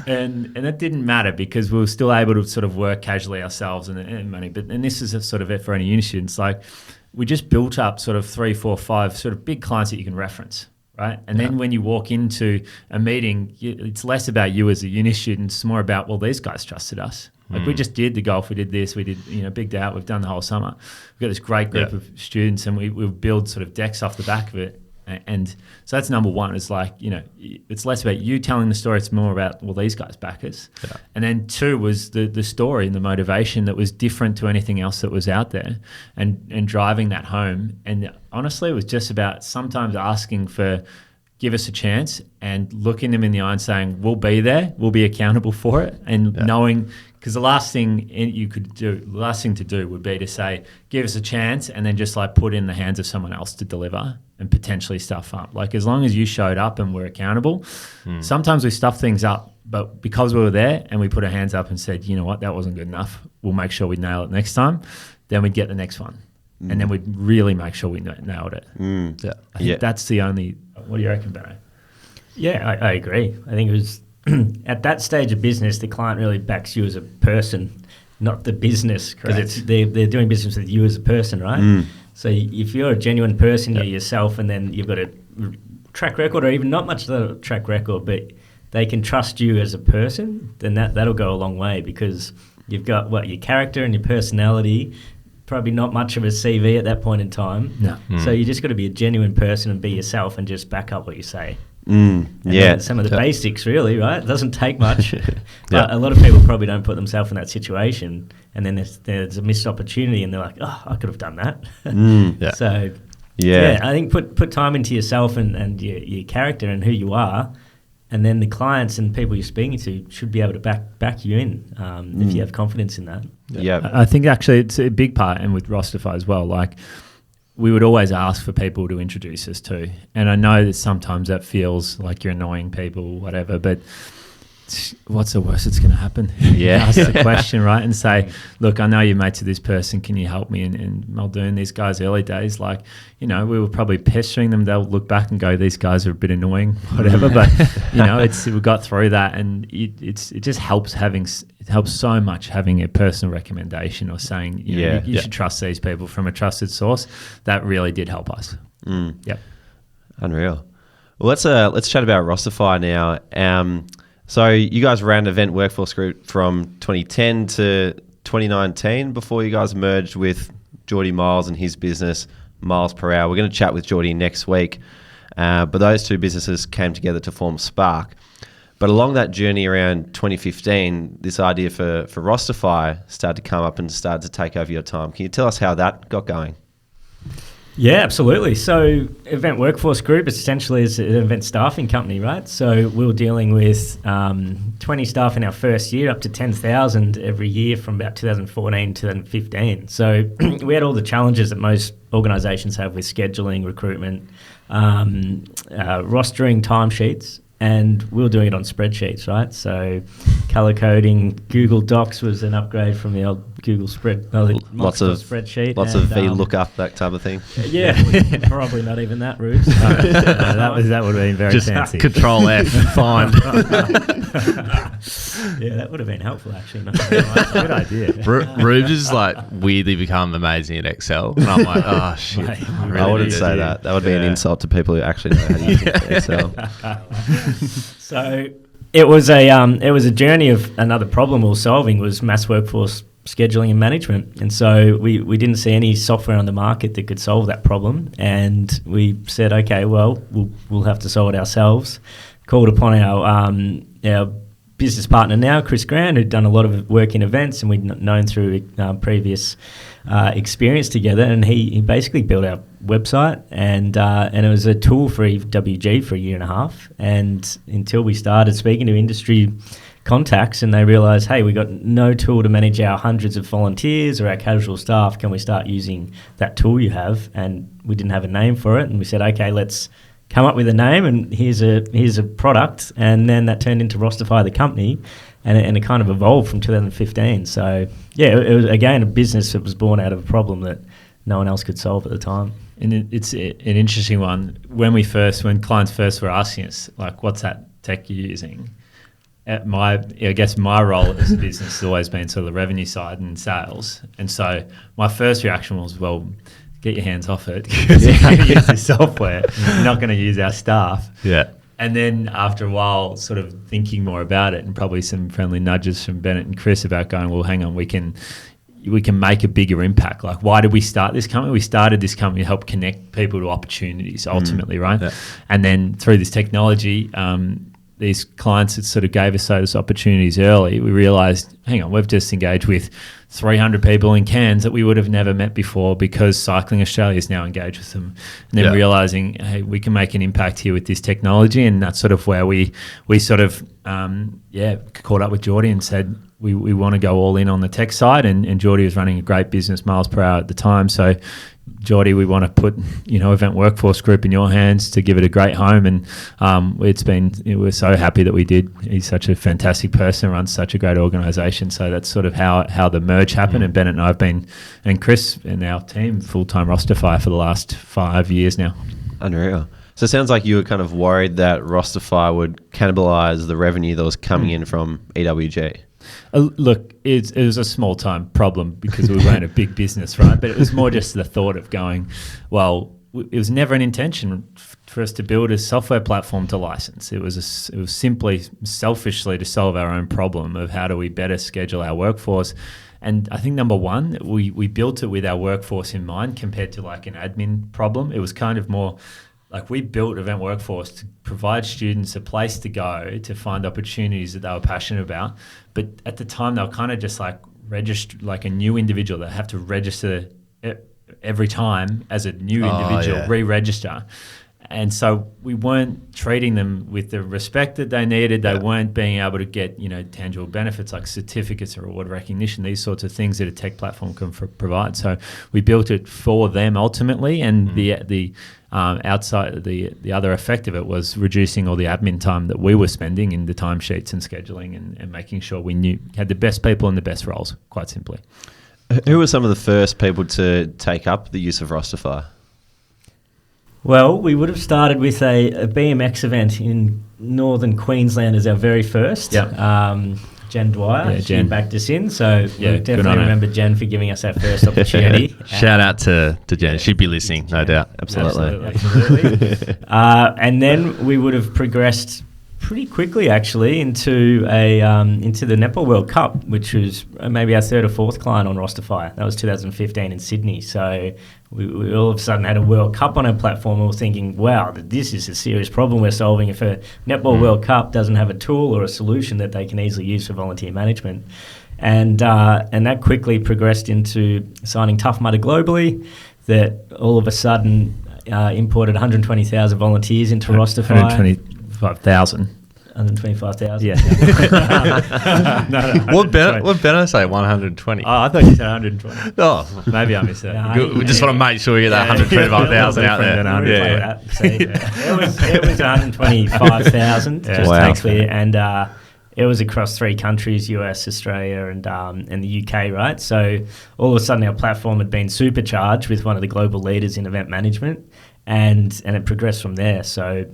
And it didn't matter because we were still able to sort of work casually ourselves and earn money. And this is a sort of it for any uni students. Like we just built up sort of 3, 4, 5 sort of big clients that you can reference, right? And then when you walk into a meeting, it's less about you as a uni student. It's more about, well, these guys trusted us. Like we just did the golf, we did this, we did, Big Day Out, we've done the whole summer. We've got this great group of students and we build sort of decks off the back of it. And so that's number one. It's like, it's less about you telling the story. It's more about, well, these guys back us. Yeah. And then 2 was the story and the motivation that was different to anything else that was out there and driving that home. And honestly, it was just about sometimes asking for, give us a chance and looking them in the eye and saying, we'll be there, we'll be accountable for it. And knowing, because the last thing to do would be to say, give us a chance and then just like put in the hands of someone else to deliver and potentially stuff up. Like as long as you showed up and were accountable, sometimes we stuff things up, but because we were there and we put our hands up and said, you know what, that wasn't good enough, we'll make sure we nail it next time, then we'd get the next one. And then we'd really make sure we nailed it. I think that's the only... What do you reckon, Benno? Yeah, I agree. I think it was at that stage of business, the client really backs you as a person, not the business, because they're doing business with you as a person, right? So if you're a genuine person, you're yourself, and then you've got a track record, or even not much of a track record, but they can trust you as a person, then that'll go a long way, because you've got your character and your personality. Probably not much of a CV at that point in time. No. So you just got to be a genuine person and be yourself and just back up what you say. Some of the basics, really, right? It doesn't take much. But a lot of people probably don't put themselves in that situation, and then there's a missed opportunity and they're like, oh, I could have done that. So, I think put time into yourself and your character and who you are, and then the clients and people you're speaking to should be able to back you in if you have confidence in that. I think actually it's a big part, and with Rosterfy as well. Like we would always ask for people to introduce us to. And I know that sometimes that feels like you're annoying people, whatever, but what's the worst that's going to happen? Yeah. Ask the question, right? And say, look, I know you're mates with this person. Can you help me? And Muldoon, these guys early days, like, we were probably pestering them. They'll look back and go, these guys are a bit annoying, whatever. But, we got through that, and it just helps it helps so much having a personal recommendation or saying, you should trust these people from a trusted source. That really did help us. Yep. Unreal. Well, let's chat about Rosterfy now. So you guys ran Event Workforce Group from 2010 to 2019 before you guys merged with Geordie Miles and his business, Miles Per Hour. We're going to chat with Geordie next week, but those two businesses came together to form Spark. But along that journey around 2015, this idea for Rosterfy started to come up and started to take over your time. Can you tell us how that got going? Yeah, absolutely. So Event Workforce Group essentially is an event staffing company, right? So we were dealing with 20 staff in our first year, up to 10,000 every year from about 2014 to 2015. So we had all the challenges that most organisations have with scheduling, recruitment, rostering, timesheets. And we were doing it on spreadsheets, right? So color coding, Google Docs was an upgrade from the old Google lots of spreadsheet. Lots of VLOOKUP, that type of thing. Yeah, probably not even that, Rubes. That would have been very Just fancy. Control F, find. Yeah, that would have been helpful, actually. Good idea. Rubes has weirdly become amazing at Excel, and I'm like, oh shit. Mate, I wouldn't say that. That would be an insult to people who actually know how to use Excel. So it was a journey of another problem we were solving was mass workforce scheduling and management. And so we didn't see any software on the market that could solve that problem. And we said, okay, well, we'll have to solve it ourselves. Called upon our business partner now, Chris Grant, who'd done a lot of work in events and we'd known through previous experience together. And he basically built our website and it was a tool for EWG for a year and a half. And until we started speaking to industry contacts and they realised, hey, we got no tool to manage our hundreds of volunteers or our casual staff. Can we start using that tool you have? And we didn't have a name for it. And we said, okay, let's come up with a name and here's a product. And then that turned into Rosterfy, the company, and it kind of evolved from 2015. So yeah, it was again a business that was born out of a problem that no one else could solve at the time. And it's an interesting one. When clients first were asking us, like, what's that tech you're using? I guess my role as a business has always been sort of the revenue side and sales. And so my first reaction was, well, get your hands off it because you're going to use this software. You're not going to use our staff. Yeah. And then after a while, sort of thinking more about it and probably some friendly nudges from Bennett and Chris about going, well, hang on, we can make a bigger impact. Like, why did we start this company? We started this company to help connect people to opportunities ultimately, right? Yeah. And then through this technology, these clients that sort of gave us those opportunities early, we realised, hang on, we've just engaged with 300 people in Cairns that we would have never met before because Cycling Australia is now engaged with them. And then realising, hey, we can make an impact here with this technology, and that's sort of where we sort of, caught up with Geordie and said, we want to go all in on the tech side, and Geordie was running a great business, Miles Per Hour at the time. So Geordie, we want to put, Event Workforce Group in your hands to give it a great home. And we're so happy that we did. He's such a fantastic person, runs such a great organisation. So that's sort of how the merge happened. And Bennett and I have been, and Chris and our team, full-time Rosterfy for the last 5 years now. Unreal. So it sounds like you were kind of worried that Rosterfy would cannibalise the revenue that was coming in from EWG. Look, it was a small-time problem because we weren't a big business, right? But it was more just the thought of going, well, it was never an intention for us to build a software platform to license. It was simply selfishly to solve our own problem of how do we better schedule our workforce. And I think number one, we built it with our workforce in mind compared to like an admin problem. It was kind of more like we built Event Workforce to provide students a place to go to find opportunities that they were passionate about. But at the time, they were kind of just like register, like a new individual that have to register every time as a new individual, re-register. And so we weren't treating them with the respect that they needed. They weren't being able to get, tangible benefits like certificates or award recognition, these sorts of things that a tech platform can provide. So we built it for them ultimately, and the other effect of it was reducing all the admin time that we were spending in the timesheets and scheduling and making sure we had the best people in the best roles, quite simply. Who were some of the first people to take up the use of Rosterfy? Well, we would have started with a BMX event in northern Queensland as our very first. Jen Dwyer, she backed us in, so we definitely remember Jen for giving us that first opportunity. Shout out to Jen. She'd be listening, no doubt. Absolutely. And then we would have progressed pretty quickly, actually, into the Netball World Cup, which was maybe our third or fourth client on Rosterfy. That was 2015 in Sydney. So we all of a sudden had a World Cup on our platform. We were thinking, wow, this is a serious problem we're solving if a Netball World Cup doesn't have a tool or a solution that they can easily use for volunteer management. And that quickly progressed into signing Tough Mudder globally, that all of a sudden imported 120,000 volunteers into Rosterfy. 125,000. 125,000. Yeah. No. What better say? 120. Oh, I thought you said 120. Oh, maybe I missed that. We just want to make sure we get that 125,000 out there. It was 125,000. And it was across 3 countries: US, Australia, and the UK. Right. So all of a sudden, our platform had been supercharged with one of the global leaders in event management. And it progressed from there. So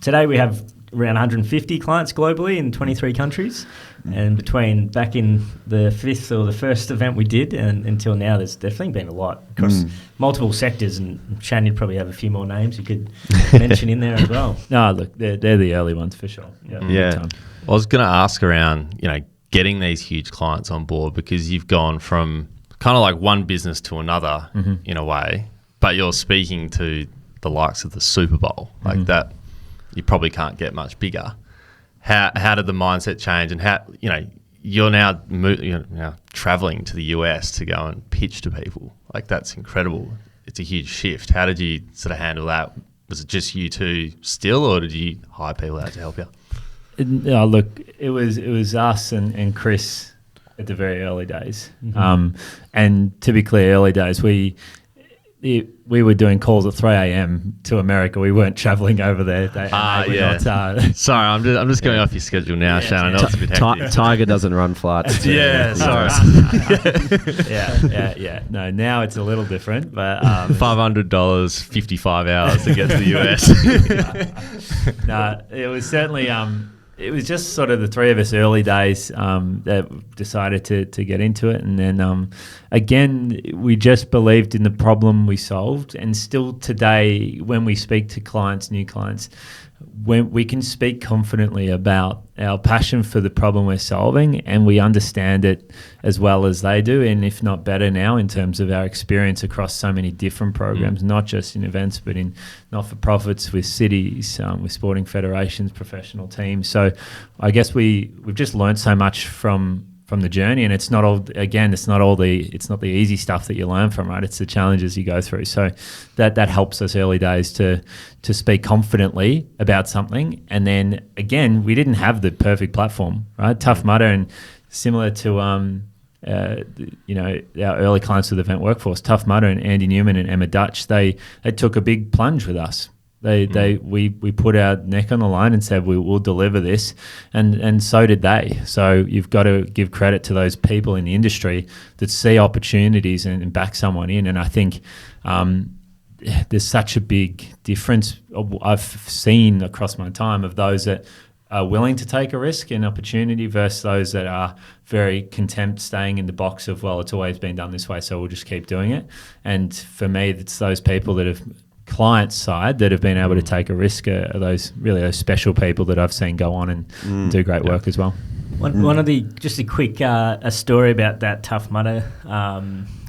today we have around 150 clients globally in 23 countries. And between back in the 5th or the first event we did and until now, there's definitely been a lot across multiple sectors. And Shan, you'd probably have a few more names you could mention in there as well. No, look, they're the early ones for sure. Yeah. I was going to ask around, getting these huge clients on board, because you've gone from kind of like one business to another in a way. But you're speaking to the likes of the Super Bowl, like that. You probably can't get much bigger. How did the mindset change, and how you're now traveling to the US to go and pitch to people? Like, that's incredible. It's a huge shift. How did you sort of handle that? Was it just you two still, or did you hire people out to help you? Look, it was us and Chris at the very early days. And to be clear, early days we were doing calls at 3 a.m. to America. We weren't travelling over there. Sorry, I'm just going off your schedule now, Shannon. It's a bit hectic. Tiger doesn't run flights. Sorry. No, now it's a little different, but $500, 55 hours to get to the US. No, it was certainly. It was just sort of the 3 of us early days that decided to get into it. And then, again, we just believed in the problem we solved. And still today, when we speak to clients, new clients, when we can speak confidently about our passion for the problem we're solving, and we understand it as well as they do, and if not better now, in terms of our experience across so many different programs, not just in events, but in not-for-profits, with cities, with sporting federations, professional teams. So I guess we've just learned so much from the journey, and it's not the easy stuff that you learn from, right? It's the challenges you go through. So that helps us early days to speak confidently about something. And then again, we didn't have the perfect platform, right? Tough Mudder, and similar to our early clients with the event workforce, Tough Mudder and Andy Newman and Emma Dutch, they took a big plunge with us. We put our neck on the line and said we'll deliver this, and so did they. So you've got to give credit to those people in the industry that see opportunities and back someone in. And I think there's such a big difference I've seen across my time of those that are willing to take a risk and opportunity versus those that are very content staying in the box of, well, it's always been done this way, so we'll just keep doing it. And for me, it's those people that have client side that have been able to take a risk are those special people that I've seen go on and do great work as well. One of just a quick a story about that Tough Mudder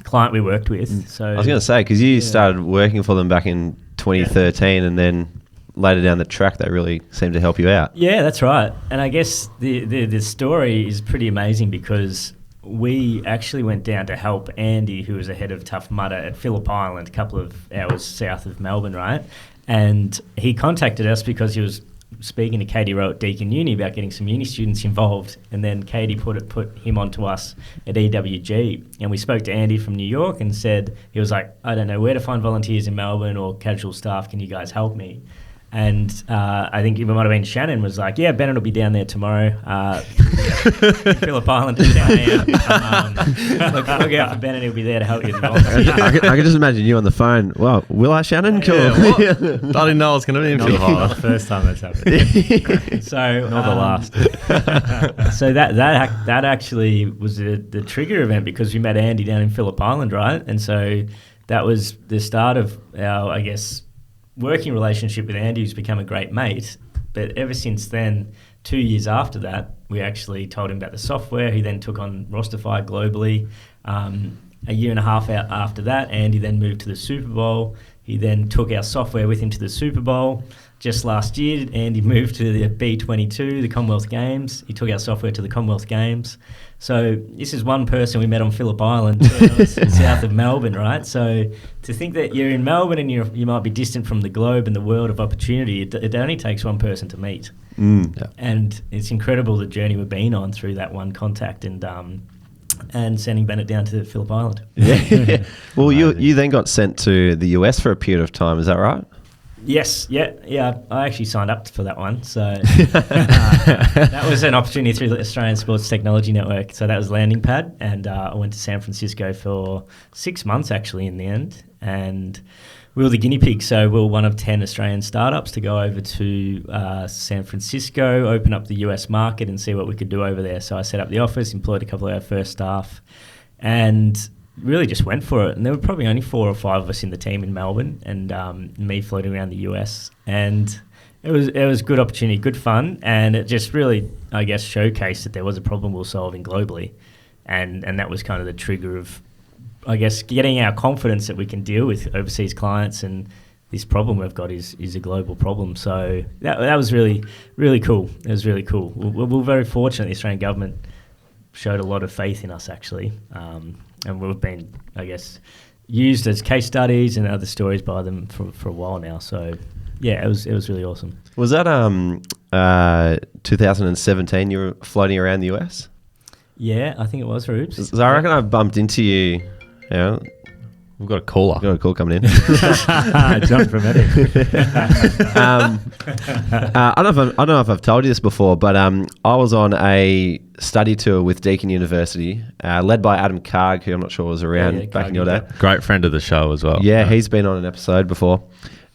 client we worked with. So I was going to say, because you started working for them back in 2013, and then later down the track they really seemed to help you out. Yeah, that's right. And I guess the story is pretty amazing, because we actually went down to help Andy, who was the head of Tough Mudder, at Phillip Island, a couple of hours south of Melbourne, right? And he contacted us because he was speaking to Katie Rowe at Deakin Uni about getting some uni students involved, and then Katie put him onto us at EWG, and we spoke to Andy from New York and said, he was like, I don't know where to find volunteers in Melbourne or casual staff, can you guys help me? And I think it might have been Shannon was like, yeah, Bennett will be down there tomorrow. Phillip Island at 10 a.m. Look out for Bennett, he'll be there to help you. I can just imagine you on the phone. Well, will I, Shannon? Cool. Yeah, I didn't know I was going to be in Phillip Not Island. the first time that's happened. So Not the last. So that actually was the trigger event, because we met Andy down in Phillip Island, right? And so that was the start of our, I guess, working relationship with Andy, who's become a great mate. But ever since then, 2 years after that, we actually told him about the software. He then took on Rosterfy globally. A year and a half out after that, Andy then moved to the Super Bowl. He then took our software with him to the Super Bowl. Just last year, Andy moved to the B22, the Commonwealth Games. He took our software to the Commonwealth Games. So this is one person we met on Phillip Island, south of Melbourne, right? So to think that you're in Melbourne and you might be distant from the globe and the world of opportunity, it only takes one person to meet. Yeah. And it's incredible the journey we've been on through that one contact and sending Bennett down to Phillip Island. Yeah. Well, you then got sent to the US for a period of time, is that right? Yes, yeah. I actually signed up for that one. So that was an opportunity through the Australian Sports Technology Network. So that was landing pad, and I went to San Francisco for 6 months actually in the end. And we were the guinea pigs. So we were one of 10 Australian startups to go over to San Francisco, open up the US market and see what we could do over there. So I set up the office, employed a couple of our first staff, and really just went for it. And there were probably only 4 or 5 of us in the team in Melbourne, and me floating around the US. And it was good opportunity, good fun, and it just really, I guess, showcased that there was a problem we were solving globally. And that was kind of the trigger of, I guess, getting our confidence that we can deal with overseas clients, and this problem we've got is a global problem. So that was really, really cool. It was really cool. We're very fortunate the Australian government showed a lot of faith in us, actually. And we've been, I guess, used as case studies and other stories by them for a while now. So, yeah, it was really awesome. Was that 2017 you were floating around the US? Yeah, I think it was, Rubes. So I reckon I bumped into you. We've got a caller. Got a call coming in. John from Eddie. I don't know if I've told you this before, but I was on a study tour with Deakin University, led by Adam Carg, who I'm not sure was around back in your day. Great friend of the show as well. Yeah, he's been on an episode before.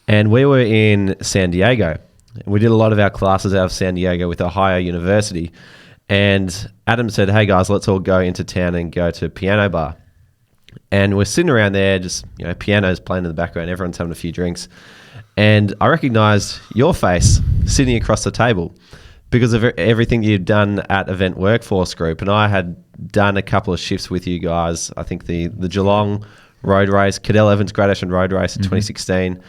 And we were in San Diego. We did a lot of our classes out of San Diego with Ohio University. And Adam said, hey guys, let's all go into town and go to Piano Bar. And we're sitting around there, just, pianos playing in the background, everyone's having a few drinks. And I recognised your face sitting across the table because of everything you'd done at Event Workforce Group. And I had done a couple of shifts with you guys. I think the Geelong road race, Cadell Evans Gradation road race in 2016.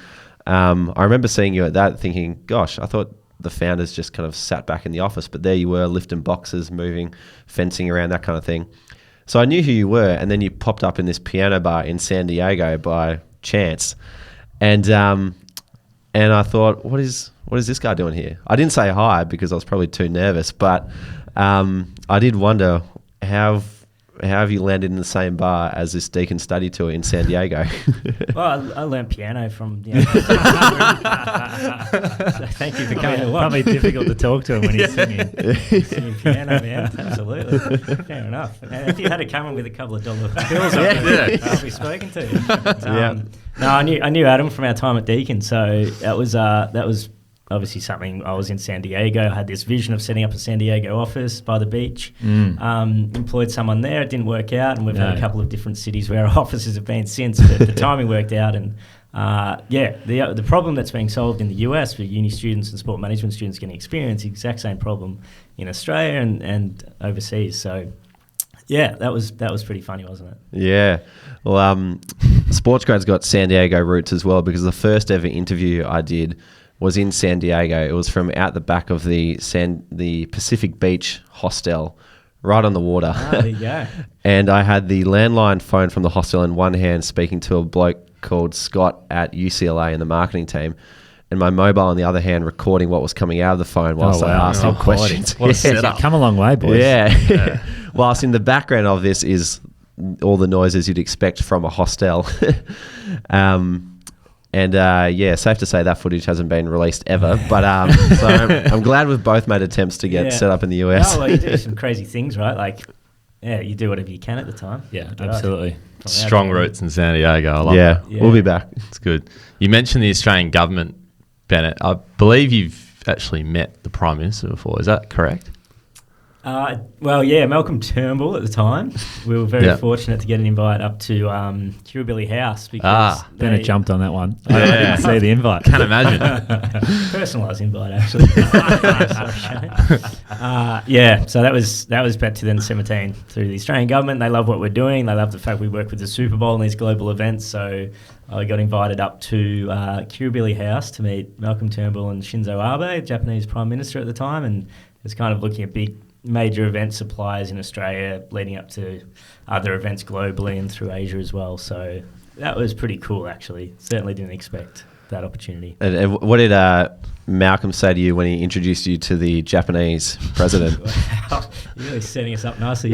I remember seeing you at that thinking, gosh, I thought the founders just kind of sat back in the office, but there you were lifting boxes, moving, fencing around, that kind of thing. So I knew who you were, and then you popped up in this piano bar in San Diego by chance, and I thought, what is this guy doing here? I didn't say hi because I was probably too nervous, but I did wonder how have you landed in the same bar as this Deakin study tour in San Diego? Well, I learned piano from. So thank you for coming to watch. Probably difficult to talk to him when he's singing. Singing piano, yeah, absolutely. Fair enough. And if you had to come in with a couple of dollar bills, I'll be spoken to. No, I knew Adam from our time at Deakin, so that was obviously something. I was in San Diego. I had this vision of setting up a San Diego office by the beach. Employed someone there. It didn't work out, and we've had a couple of different cities where our offices have been since. But the timing worked out, and the problem that's being solved in the US for uni students and sport management students getting experience, the exact same problem in Australia and overseas. So. Yeah, that was pretty funny, wasn't it? Yeah. Well, SportsGrad's got San Diego roots as well, because the first ever interview I did was in San Diego. It was from out the back of the Pacific Beach hostel, right on the water. There you go. And I had the landline phone from the hostel in one hand, speaking to a bloke called Scott at UCLA in the marketing team. and my mobile on the other hand recording what was coming out of the phone whilst I asked him questions. What a setup. Come a long way, boys. Yeah. Whilst in the background of this is all the noises you'd expect from a hostel. Safe to say that footage hasn't been released ever. But so I'm glad we've both made attempts to get set up in the US. Oh, well, you do some crazy things, right? Like, you do whatever you can at the time. Yeah, absolutely. Strong roots in San Diego. I love that. Yeah, we'll be back. It's good. You mentioned the Australian government, Bennett. I believe you've actually met the Prime Minister before. Is that correct? Malcolm Turnbull at the time. We were very fortunate to get an invite up to Curability House because Bennett jumped on that one. I didn't see the invite. Can't imagine. Personalised invite, actually. So that was back to 2017 through the Australian government. They love what we're doing. They love the fact we work with the Super Bowl and these global events. So I got invited up to Curability House to meet Malcolm Turnbull and Shinzo Abe, Japanese Prime Minister at the time, and it was kind of looking at big major event suppliers in Australia leading up to other events globally and through Asia as well. So that was pretty cool, actually. Certainly didn't expect that opportunity. And what did Malcolm say to you when he introduced you to the Japanese president? Wow, you're really setting us up nicely.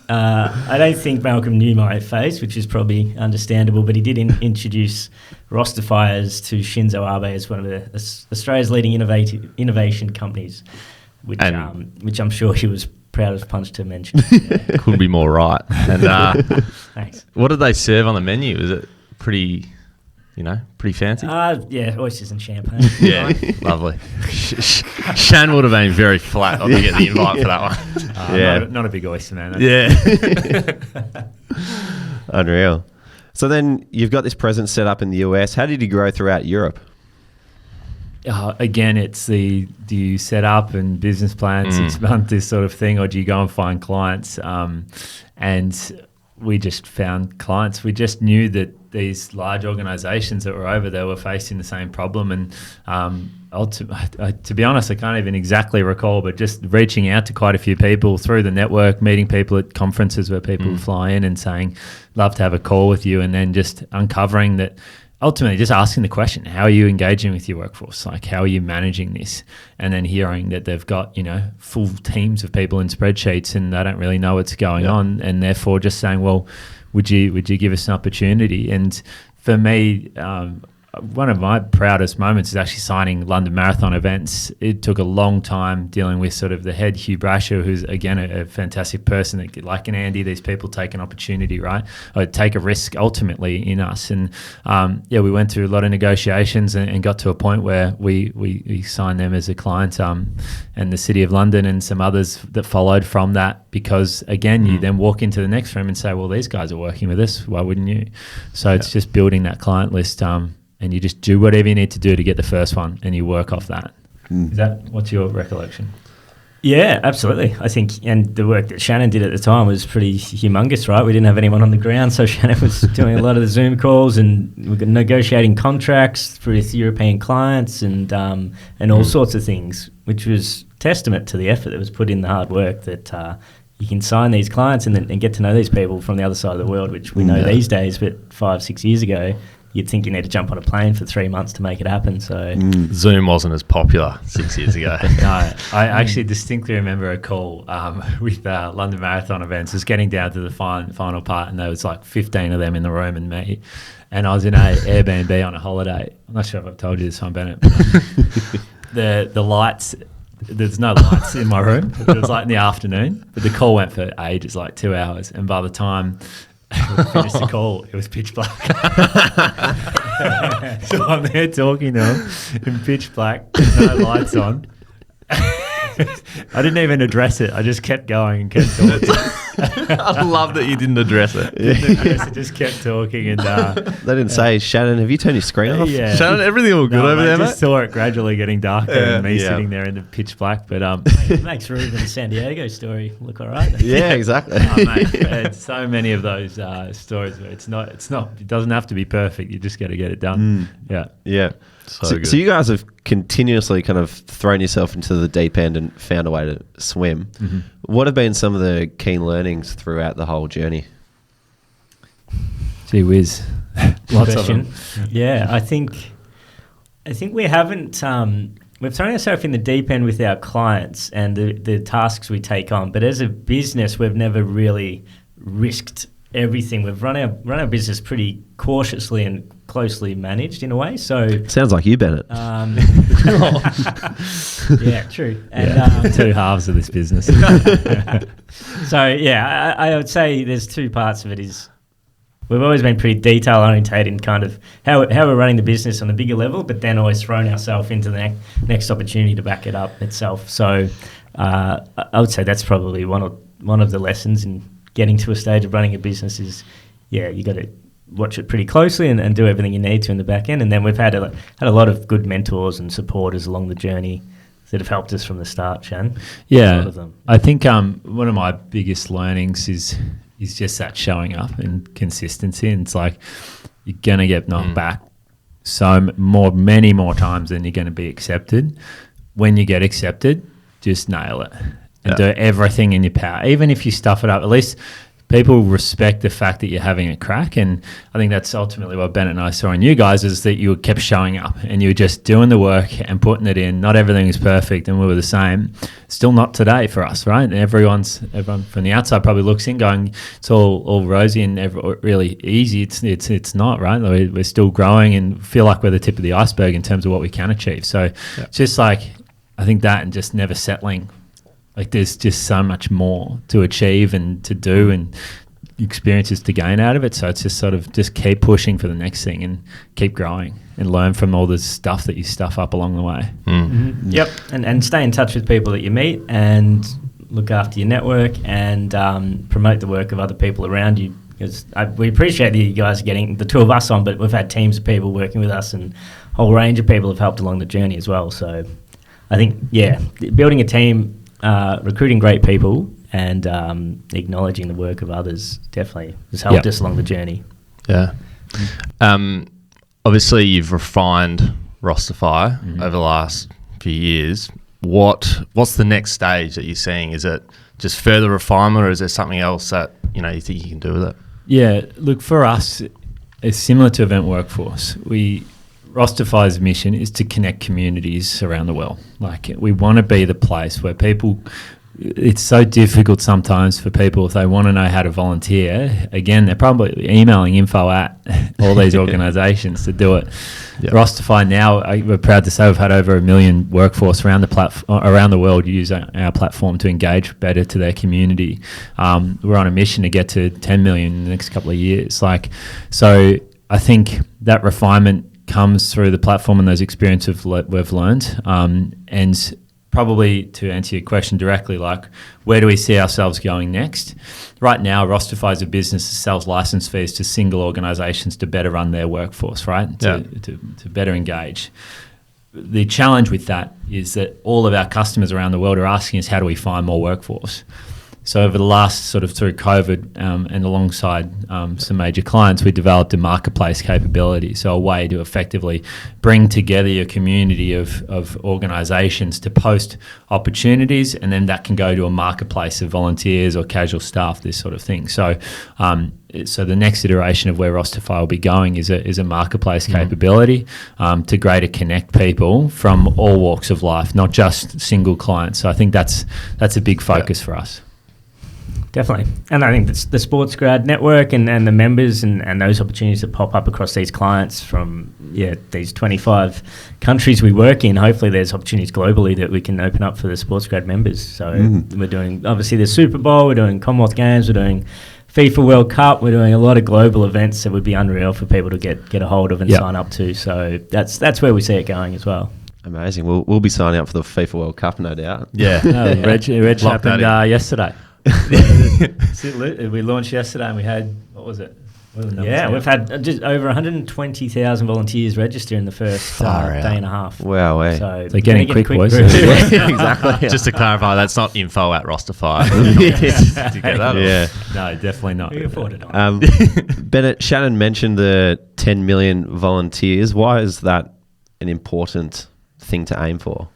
I don't think Malcolm knew my face, which is probably understandable, but he did introduce Rosterfyers to Shinzo Abe as one of Australia's leading innovation companies, which I'm sure he was proud as punch to mention. Couldn't be more right. And thanks. What did they serve on the menu? Is it pretty fancy? Oysters and champagne. Yeah, lovely. Shan would have been very flat not to get the invite for that one. Not a big oyster man. Unreal. So then you've got this presence set up in the US. How did you grow throughout Europe? Again, it's do you set up and business plan 6 months, this sort of thing, or do you go and find clients? And we just found clients. We just knew that these large organisations that were over there were facing the same problem. And to be honest, I can't even exactly recall, but just reaching out to quite a few people through the network, meeting people at conferences where people fly in and saying, love to have a call with you, and then just uncovering that. Ultimately, just asking the question, how are you engaging with your workforce? Like, how are you managing this? And then hearing that they've got, full teams of people in spreadsheets and they don't really know what's going on. And therefore just saying, well, would you give us an opportunity? And for me, one of my proudest moments is actually signing London Marathon events. It took a long time dealing with sort of the head, Hugh Brasher, who's, again, a fantastic person. That, like an Andy, these people take an opportunity, right? Or take a risk ultimately in us. And, we went through a lot of negotiations and got to a point where we signed them as a client, and the City of London and some others that followed from that, because, again, you then walk into the next room and say, well, these guys are working with us. Why wouldn't you? So it's just building that client list, and you just do whatever you need to do to get the first one, and you work off that. What's your recollection? Yeah, absolutely. I think, and the work that Shannon did at the time was pretty humongous, right? We didn't have anyone on the ground, so Shannon was doing a lot of the Zoom calls, and we were negotiating contracts with European clients and all sorts of things, which was testament to the effort that was put in, the hard work that you can sign these clients and get to know these people from the other side of the world, which we know these days, but 5-6 years ago, you'd think you need to jump on a plane for 3 months to make it happen. So Zoom wasn't as popular 6 years ago. No, I actually distinctly remember a call with London Marathon events. It was getting down to the final part, and there was like 15 of them in the room and me. And I was in a Airbnb on a holiday. I'm not sure if I've told you this one, Bennett. But the lights... There's no lights in my room. It was like in the afternoon, but the call went for ages, like 2 hours. And by the time we finished the call, it was pitch black. So I'm there talking to him in pitch black, no lights on. I didn't even address it. I just kept going and kept talking. I love that you didn't address it. I just kept talking. And they didn't say, Shannon, have you turned your screen off? Yeah. Shannon, everything all good over there, mate? I just saw it gradually getting darker and me sitting there in the pitch black. But it makes Ruben's San Diego story look all right. Yeah, exactly. Mate, so many of those stories where it doesn't have to be perfect. You just got to get it done. Yeah. So you guys have continuously kind of thrown yourself into the deep end and found a way to swim. Mm-hmm. What have been some of the key learnings throughout the whole journey? Gee whiz. Lots of them. Yeah, I think we haven't. We've thrown ourselves in the deep end with our clients and the tasks we take on, but as a business, we've never really risked everything. We've run our business pretty cautiously and closely managed in a way. So Sounds like you, Bennett. yeah, true. And, Two halves of this business. So yeah, I would say there's two parts of it. Is we've always been pretty detail orientated in kind of how we're running the business on a bigger level, but then always thrown ourselves into the next opportunity to back it up itself. So I would say that's probably one of the lessons in getting to a stage of running a business is, yeah, you got to watch it pretty closely and do everything you need to in the back end. And then we've had a lot of good mentors and supporters along the journey that have helped us from the start, Shan. Yeah, A lot of them. I think one of my biggest learnings is just that showing up and consistency. And it's like you're going to get knocked back many more times than you're going to be accepted. When you get accepted, just nail it and do everything in your power. Even if you stuff it up, at least people respect the fact that you're having a crack. And I think that's ultimately what Bennett and I saw in you guys, is that you kept showing up and you were just doing the work and putting it in. Not everything was perfect and we were the same. Still not today for us, right? And everyone from the outside probably looks in going, it's all rosy and really easy. It's not, right? We're still growing and feel like we're the tip of the iceberg in terms of what we can achieve. So it's just like, I think that, and just never settling. Like there's just so much more to achieve and to do and experiences to gain out of it. So it's just sort of just keep pushing for the next thing and keep growing and learn from all the stuff that you stuff up along the way. Mm-hmm. Yep, and stay in touch with people that you meet and look after your network and promote the work of other people around you. Because we appreciate that you guys getting the two of us on, but we've had teams of people working with us and a whole range of people have helped along the journey as well. So I think, yeah, building a team, recruiting great people and acknowledging the work of others definitely has helped us along the journey. Yeah. Obviously, you've refined Rosterfy over the last few years. What's the next stage that you're seeing? Is it just further refinement, or is there something else that you think you can do with it? Yeah, look, for us, it's similar to Event Workforce. Rosterfy's mission is to connect communities around the world. Like, we want to be the place where people, it's so difficult sometimes for people if they want to know how to volunteer. Again, they're probably emailing info at all these organisations to do it. Yep. Rosterfy now, we're proud to say we've had over 1 million workforce around the world use our platform to engage better to their community. We're on a mission to get to 10 million in the next couple of years. So I think that refinement comes through the platform and those experiences we've learned. And probably to answer your question directly, like, where do we see ourselves going next? Right now, Rosterfy is a business that sells license fees to single organisations to better run their workforce, right? To better engage. The challenge with that is that all of our customers around the world are asking us, how do we find more workforce? So over the last sort of through COVID and alongside some major clients, we developed a marketplace capability. So a way to effectively bring together your community of organisations to post opportunities, and then that can go to a marketplace of volunteers or casual staff, this sort of thing. So so the next iteration of where Rosterfy will be going is a marketplace capability to greater connect people from all walks of life, not just single clients. So I think that's a big focus for us. Definitely. And I think that's the SportsGrad network and the members and those opportunities that pop up across these clients from these 25 countries we work in. Hopefully there's opportunities globally that we can open up for the SportsGrad members. So we're doing, obviously, the Super Bowl, we're doing Commonwealth Games, we're doing FIFA World Cup, we're doing a lot of global events that would be unreal for people to get a hold of and sign up to. So that's where we see it going as well. Amazing. We'll be signing up for the FIFA World Cup, no doubt. Yeah. Reg happened yesterday. We launched yesterday and we had, what was it? We've had just over 120,000 volunteers register in the first day and a half. Wow, So they're getting quick boys. Exactly. Just to clarify, that's not info at Rosterfy. Did you get that? Yeah. No, definitely not. We can afford it. Bennett, Shannon mentioned the 10 million volunteers. Why is that an important thing to aim for?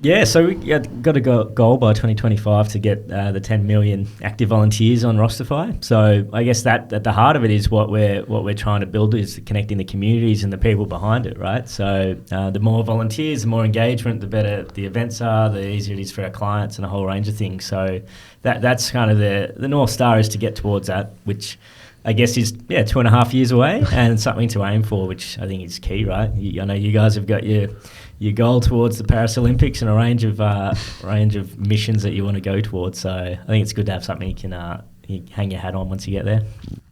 Yeah, so we got a goal by 2025 to get the 10 million active volunteers on Rosterfy. So I guess that at the heart of it is what we're trying to build is connecting the communities and the people behind it, right? So the more volunteers, the more engagement, the better the events are, the easier it is for our clients and a whole range of things. So that's kind of the North Star is to get towards that, which I guess is 2.5 years away and something to aim for, which I think is key, right? I know you guys have got your goal towards the Paris Olympics and a range of missions that you want to go towards. So I think it's good to have something you can hang your hat on once you get there.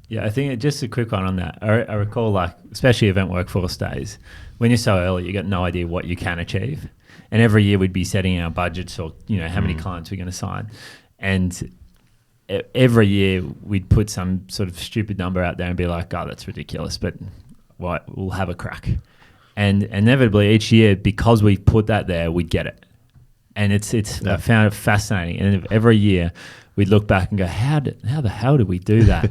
Yeah, I think just a quick one on that. I recall, like, especially event workforce days, when you're so early, you got no idea what you can achieve. And every year we'd be setting our budgets or, how many clients we're going to sign. And every year we'd put some sort of stupid number out there and be like, oh, that's ridiculous, but we'll have a crack. And inevitably each year, because we put that there, we'd get it. And I found it fascinating. And every year we'd look back and go, how the hell did we do that?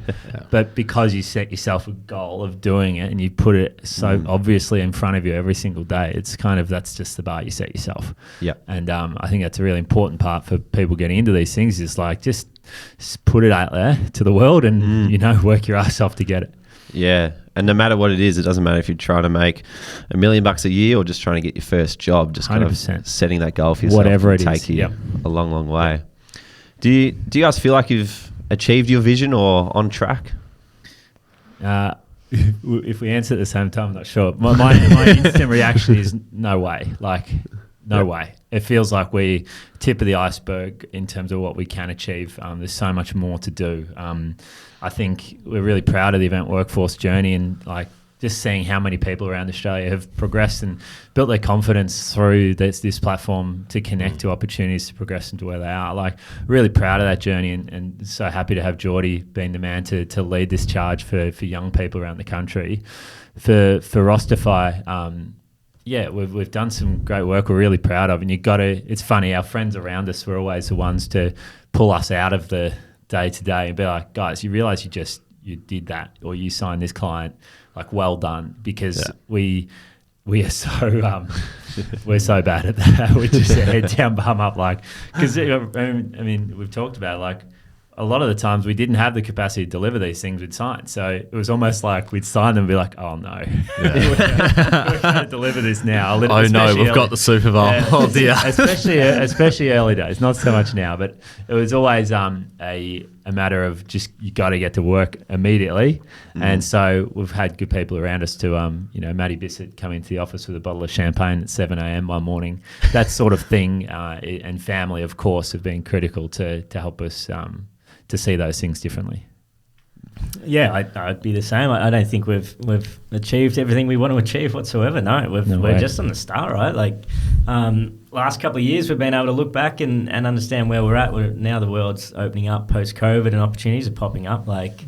But because you set yourself a goal of doing it and you put it so obviously in front of you every single day, it's kind of, that's just the bar you set yourself. Yeah. And I think that's a really important part for people getting into these things is like, just put it out there to the world and, work your ass off to get it. Yeah. And no matter what it is, it doesn't matter if you're trying to make $1 million a year or just trying to get your first job, just 100%. Kind of setting that goal for yourself. Whatever it take you a long, long way. Do you guys feel like you've achieved your vision or on track? If we answer at the same time, I'm not sure. My instant reaction is no way. Like, no way. It feels like we tip of the iceberg in terms of what we can achieve. There's so much more to do. I think we're really proud of the event workforce journey and like just seeing how many people around Australia have progressed and built their confidence through this platform to connect to opportunities to progress into where they are. Like, really proud of that journey and so happy to have Geordie being the man to lead this charge for young people around the country. For Rosterfy, we've done some great work we're really proud of, and it's funny, our friends around us were always the ones to pull us out of the day-to-day and be like, guys, you realise you did that or you signed this client, like, well done, because we are so we're so bad at that. We're just head down, bum up, like, because I mean we've talked about it, like, a lot of the times we didn't have the capacity to deliver these things we'd sign. So it was almost like we'd sign them and be like, oh no, we're going to deliver this now. Oh no, we've got the Super Bowl. Oh dear. especially early days, not so much now, but it was always a matter of just, you got to get to work immediately. And so we've had good people around us to, Matty Bissett come into the office with a bottle of champagne at 7 a.m. one morning. That sort of thing, and family, of course, have been critical to help us to see those things differently. Yeah, I'd be the same. I don't think we've achieved everything we want to achieve whatsoever. No, we're just on the start, right? Like, last couple of years, we've been able to look back and understand where we're at. Now the world's opening up post-COVID and opportunities are popping up. Like,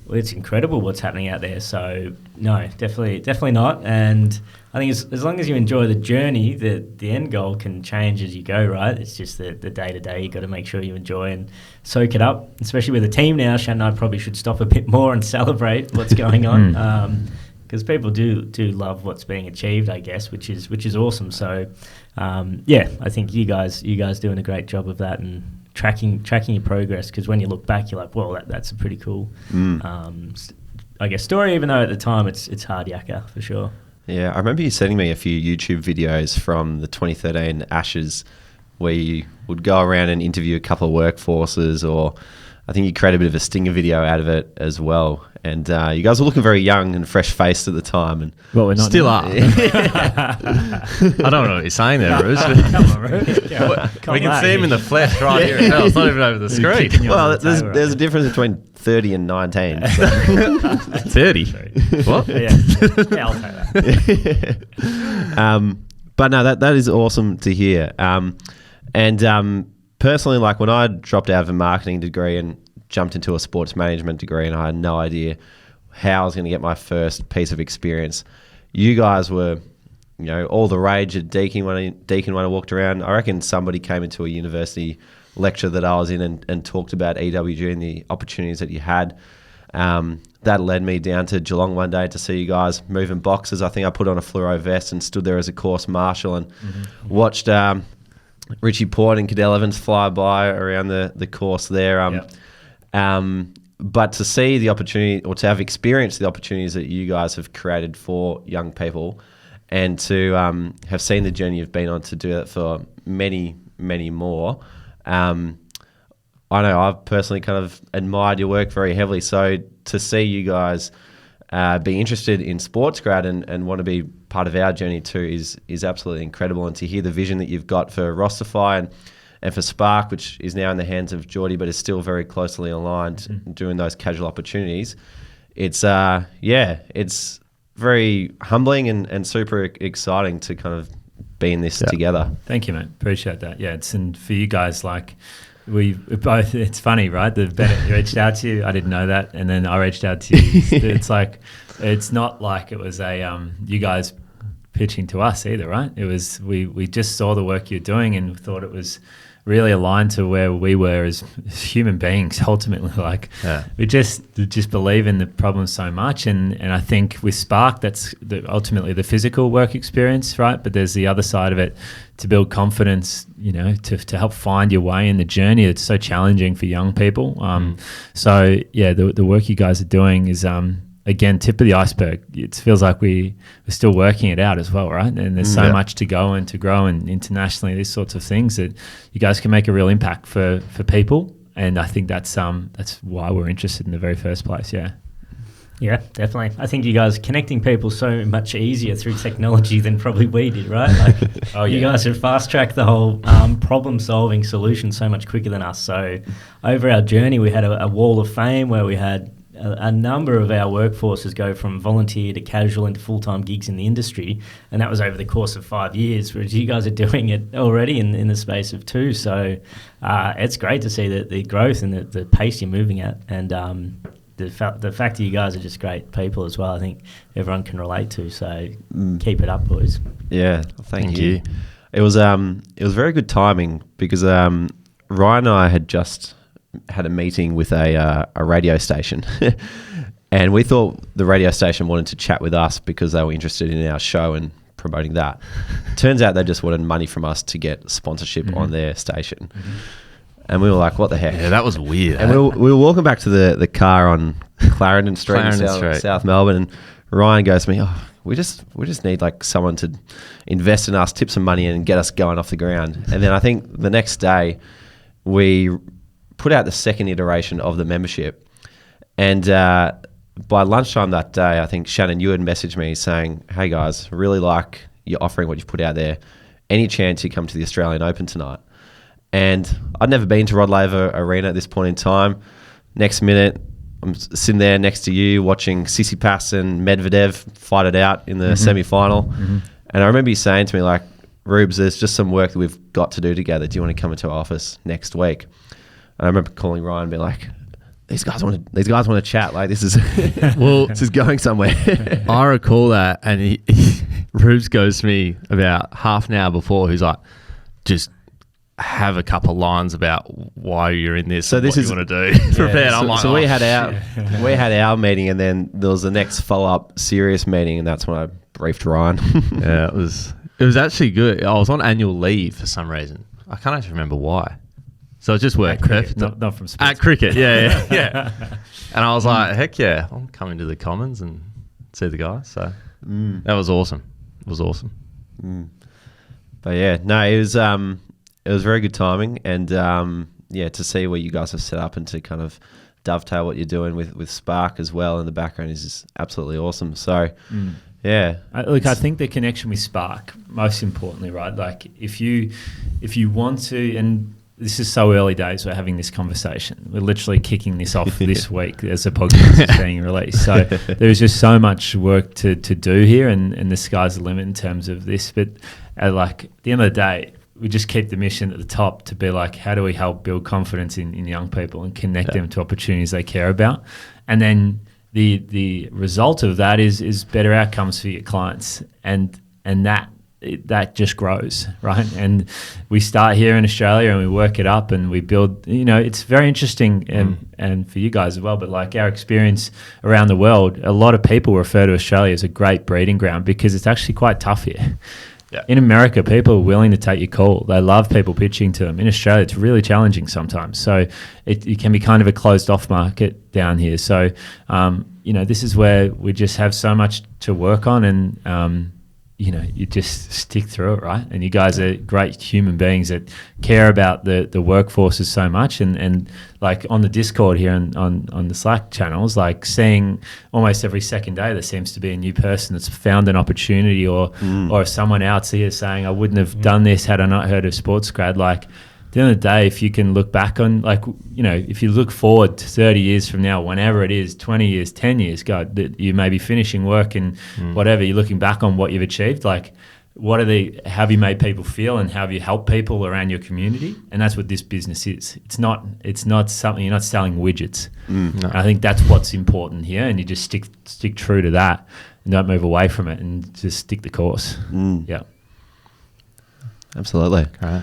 it's incredible what's happening out there. So, no, definitely not. And I think as long as you enjoy the journey, the end goal can change as you go, right? It's just the day-to-day. You've got to make sure you enjoy and soak it up, especially with the team now. Shannon and I probably should stop a bit more and celebrate what's going on, because people do love what's being achieved, I guess, which is awesome. So, I think you guys doing a great job of that and tracking your progress, because when you look back, you're like, well, that's a pretty cool, I guess, story, even though at the time it's hard yakka for sure. Yeah, I remember you sending me a few YouTube videos from the 2013 Ashes where you would go around and interview a couple of workforces, or I think you created a bit of a stinger video out of it as well. And you guys were looking very young and fresh-faced at the time. And well, we're not still are. I don't know what you're saying there, Bruce. Come on, Bruce. We can see him in the flesh right here. It's not even over the screen. Well, there's a difference between 30 and 19. So. 30? What? Yeah, I'll say that. But no, that is awesome to hear. Personally, like, when I dropped out of a marketing degree and jumped into a sports management degree, and I had no idea how I was going to get my first piece of experience, you guys were, all the rage at Deakin when I walked around. I reckon somebody came into a university lecture that I was in and talked about EWG and the opportunities that you had. That led me down to Geelong one day to see you guys moving boxes. I think I put on a fluoro vest and stood there as a course marshal and watched Richie Port and Cadell Evans fly by around the course there. But to see the opportunity, or to have experienced the opportunities that you guys have created for young people, and to have seen the journey you've been on to do that for many, many more. I know I've personally kind of admired your work very heavily. So to see you guys be interested in SportsGrad and want to be part of our journey too is absolutely incredible. And to hear the vision that you've got for Rosterfy and for Spark, which is now in the hands of Geordie, but is still very closely aligned doing those casual opportunities. It's it's very humbling and super exciting to kind of be in this together. Thank you, mate. Appreciate that. Yeah, and for you guys, like we both, it's funny, right? The Bennett reached out to you. I didn't know that. And then I reached out to you. It's like, it's not like it was you guys pitching to us either, right? It was, we just saw the work you're doing and thought it was really aligned to where we were as human beings ultimately. Like we just believe in the problem so much, and I think with Spark that's ultimately the physical work experience, right? But there's the other side of it to build confidence, to help find your way in the journey. It's so challenging for young people. So yeah, the work you guys are doing is again, tip of the iceberg. It feels like we're still working it out as well, right? And there's so much to go and to grow, and internationally, these sorts of things that you guys can make a real impact for people. And I think that's why we're interested in the very first place. Yeah. Yeah, definitely. I think you guys are connecting people so much easier through technology than probably we did, right? Like, you guys have fast-tracked the whole problem-solving solution so much quicker than us. So over our journey, we had a wall of fame where we had a number of our workforces go from volunteer to casual into full-time gigs in the industry, and that was over the course of 5 years, whereas you guys are doing it already in the space of 2. So it's great to see the growth and the pace you're moving at, and the fact that you guys are just great people as well. I think everyone can relate to, so keep it up, boys. Yeah, thank you. It was very good timing because Ryan and I had just had a meeting with a radio station and we thought the radio station wanted to chat with us because they were interested in our show and promoting that. Turns out they just wanted money from us to get sponsorship on their station. And we were like, what the heck? Yeah, that was weird. And we were walking back to the car on Clarendon Street in South Melbourne, and Ryan goes to me, we just need like someone to invest in us, tip some money in and get us going off the ground. And then I think the next day we put out the second iteration of the membership, and by lunchtime that day, I think Shannon, you had messaged me saying, hey guys, really like you're offering what you've put out there. Any chance you come to the Australian Open tonight? And I'd never been to Rod Laver Arena at this point in time. Next minute, I'm sitting there next to you watching Tsitsipas and Medvedev fight it out in the semi-final. And I remember you saying to me, like, Rubes, there's just some work that we've got to do together. Do you want to come into our office next week? And I remember calling Ryan and being like, these guys want to chat. Like, this is this is going somewhere. I recall that, and Rubes goes to me about half an hour before, who's like, just have a couple of lines about why you're in this. So this is what you want to do. Prepared. I'm like, we had our meeting, and then there was the next follow-up serious meeting, and that's when I briefed Ryan. Yeah, it was actually good. I was on annual leave for some reason. I can't actually remember why. So it just worked. Not from sports. At cricket, yeah. And I was like, heck yeah, I'll come into the Commons and see the guys. So that was awesome. It was awesome. But yeah, no, it was very good timing, and to see what you guys have set up and to kind of dovetail what you're doing with Spark as well in the background is just absolutely awesome. So yeah, I think the connection with Spark, most importantly, right? Like if you want to, and this is so early days, we're having this conversation. We're literally kicking this off this week as the podcast is being released. So there's just so much work to do here, and the sky's the limit in terms of this. But at the end of the day, we just keep the mission at the top to be like, how do we help build confidence in young people and connect them to opportunities they care about? And then the result of that is better outcomes for your clients, and that just grows, right? And we start here in Australia and we work it up and we build, it's very interesting and for you guys as well, but like our experience around the world, a lot of people refer to Australia as a great breeding ground because it's actually quite tough here. Yeah. In America, people are willing to take your call. They love people pitching to them. In Australia, it's really challenging sometimes. So it can be kind of a closed-off market down here. So, this is where we just have so much to work on, and, you just stick through it, right? And you guys are great human beings that care about the workforces so much. And like on the Discord here and on the Slack channels, like seeing almost every second day there seems to be a new person that's found an opportunity or someone else here saying, I wouldn't have done this had I not heard of SportsGrad. Like, at the end of the day, if you can look back on, if you look forward to 30 years from now, whenever it is, 20 years, 10 years, God, that you may be finishing work and whatever, you're looking back on what you've achieved, like, how have you made people feel and how have you helped people around your community? And that's what this business is. It's not something, you're not selling widgets. No. I think that's what's important here, and you just stick true to that and don't move away from it and just stick the course. Yeah. Absolutely. Right.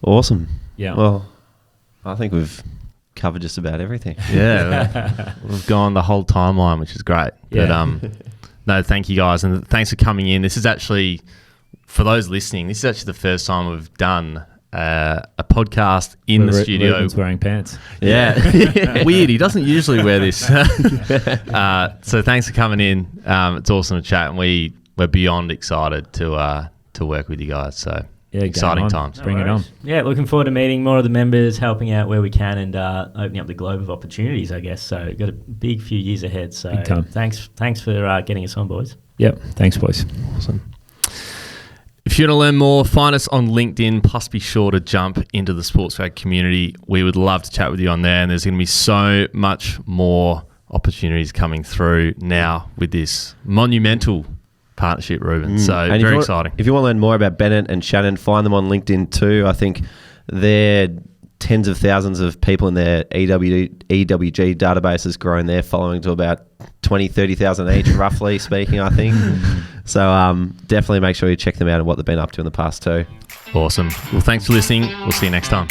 Awesome. Yeah. Well, I think we've covered just about everything. Yeah. We've gone the whole timeline, which is great. Yeah. But no, thank you guys. And thanks for coming in. This is actually, for those listening, this is actually the first time we've done a podcast in the studio. Ruben's wearing pants. Yeah. Weird. He doesn't usually wear this. So thanks for coming in. It's awesome to chat, and we're beyond excited to work with you guys. So Yeah, exciting times. Bring it on. Yeah, looking forward to meeting more of the members, helping out where we can, and opening up the globe of opportunities, I guess. So got a big few years ahead. So Big time. Thanks for getting us on, boys. Yep. Thanks, boys. Awesome. If you want to learn more, find us on LinkedIn, plus be sure to jump into the SportsGrad community. We would love to chat with you on there, and there's going to be so much more opportunities coming through now with this monumental partnership, Ruben. So And very exciting. If you want to learn more about Bennett and Shannan, find them on LinkedIn too. I think they're tens of thousands of people in their EWG database has grown their following to about 20, 30,000 each, roughly speaking, I think. So definitely make sure you check them out and what they've been up to in the past too. Awesome. Well, thanks for listening. We'll see you next time.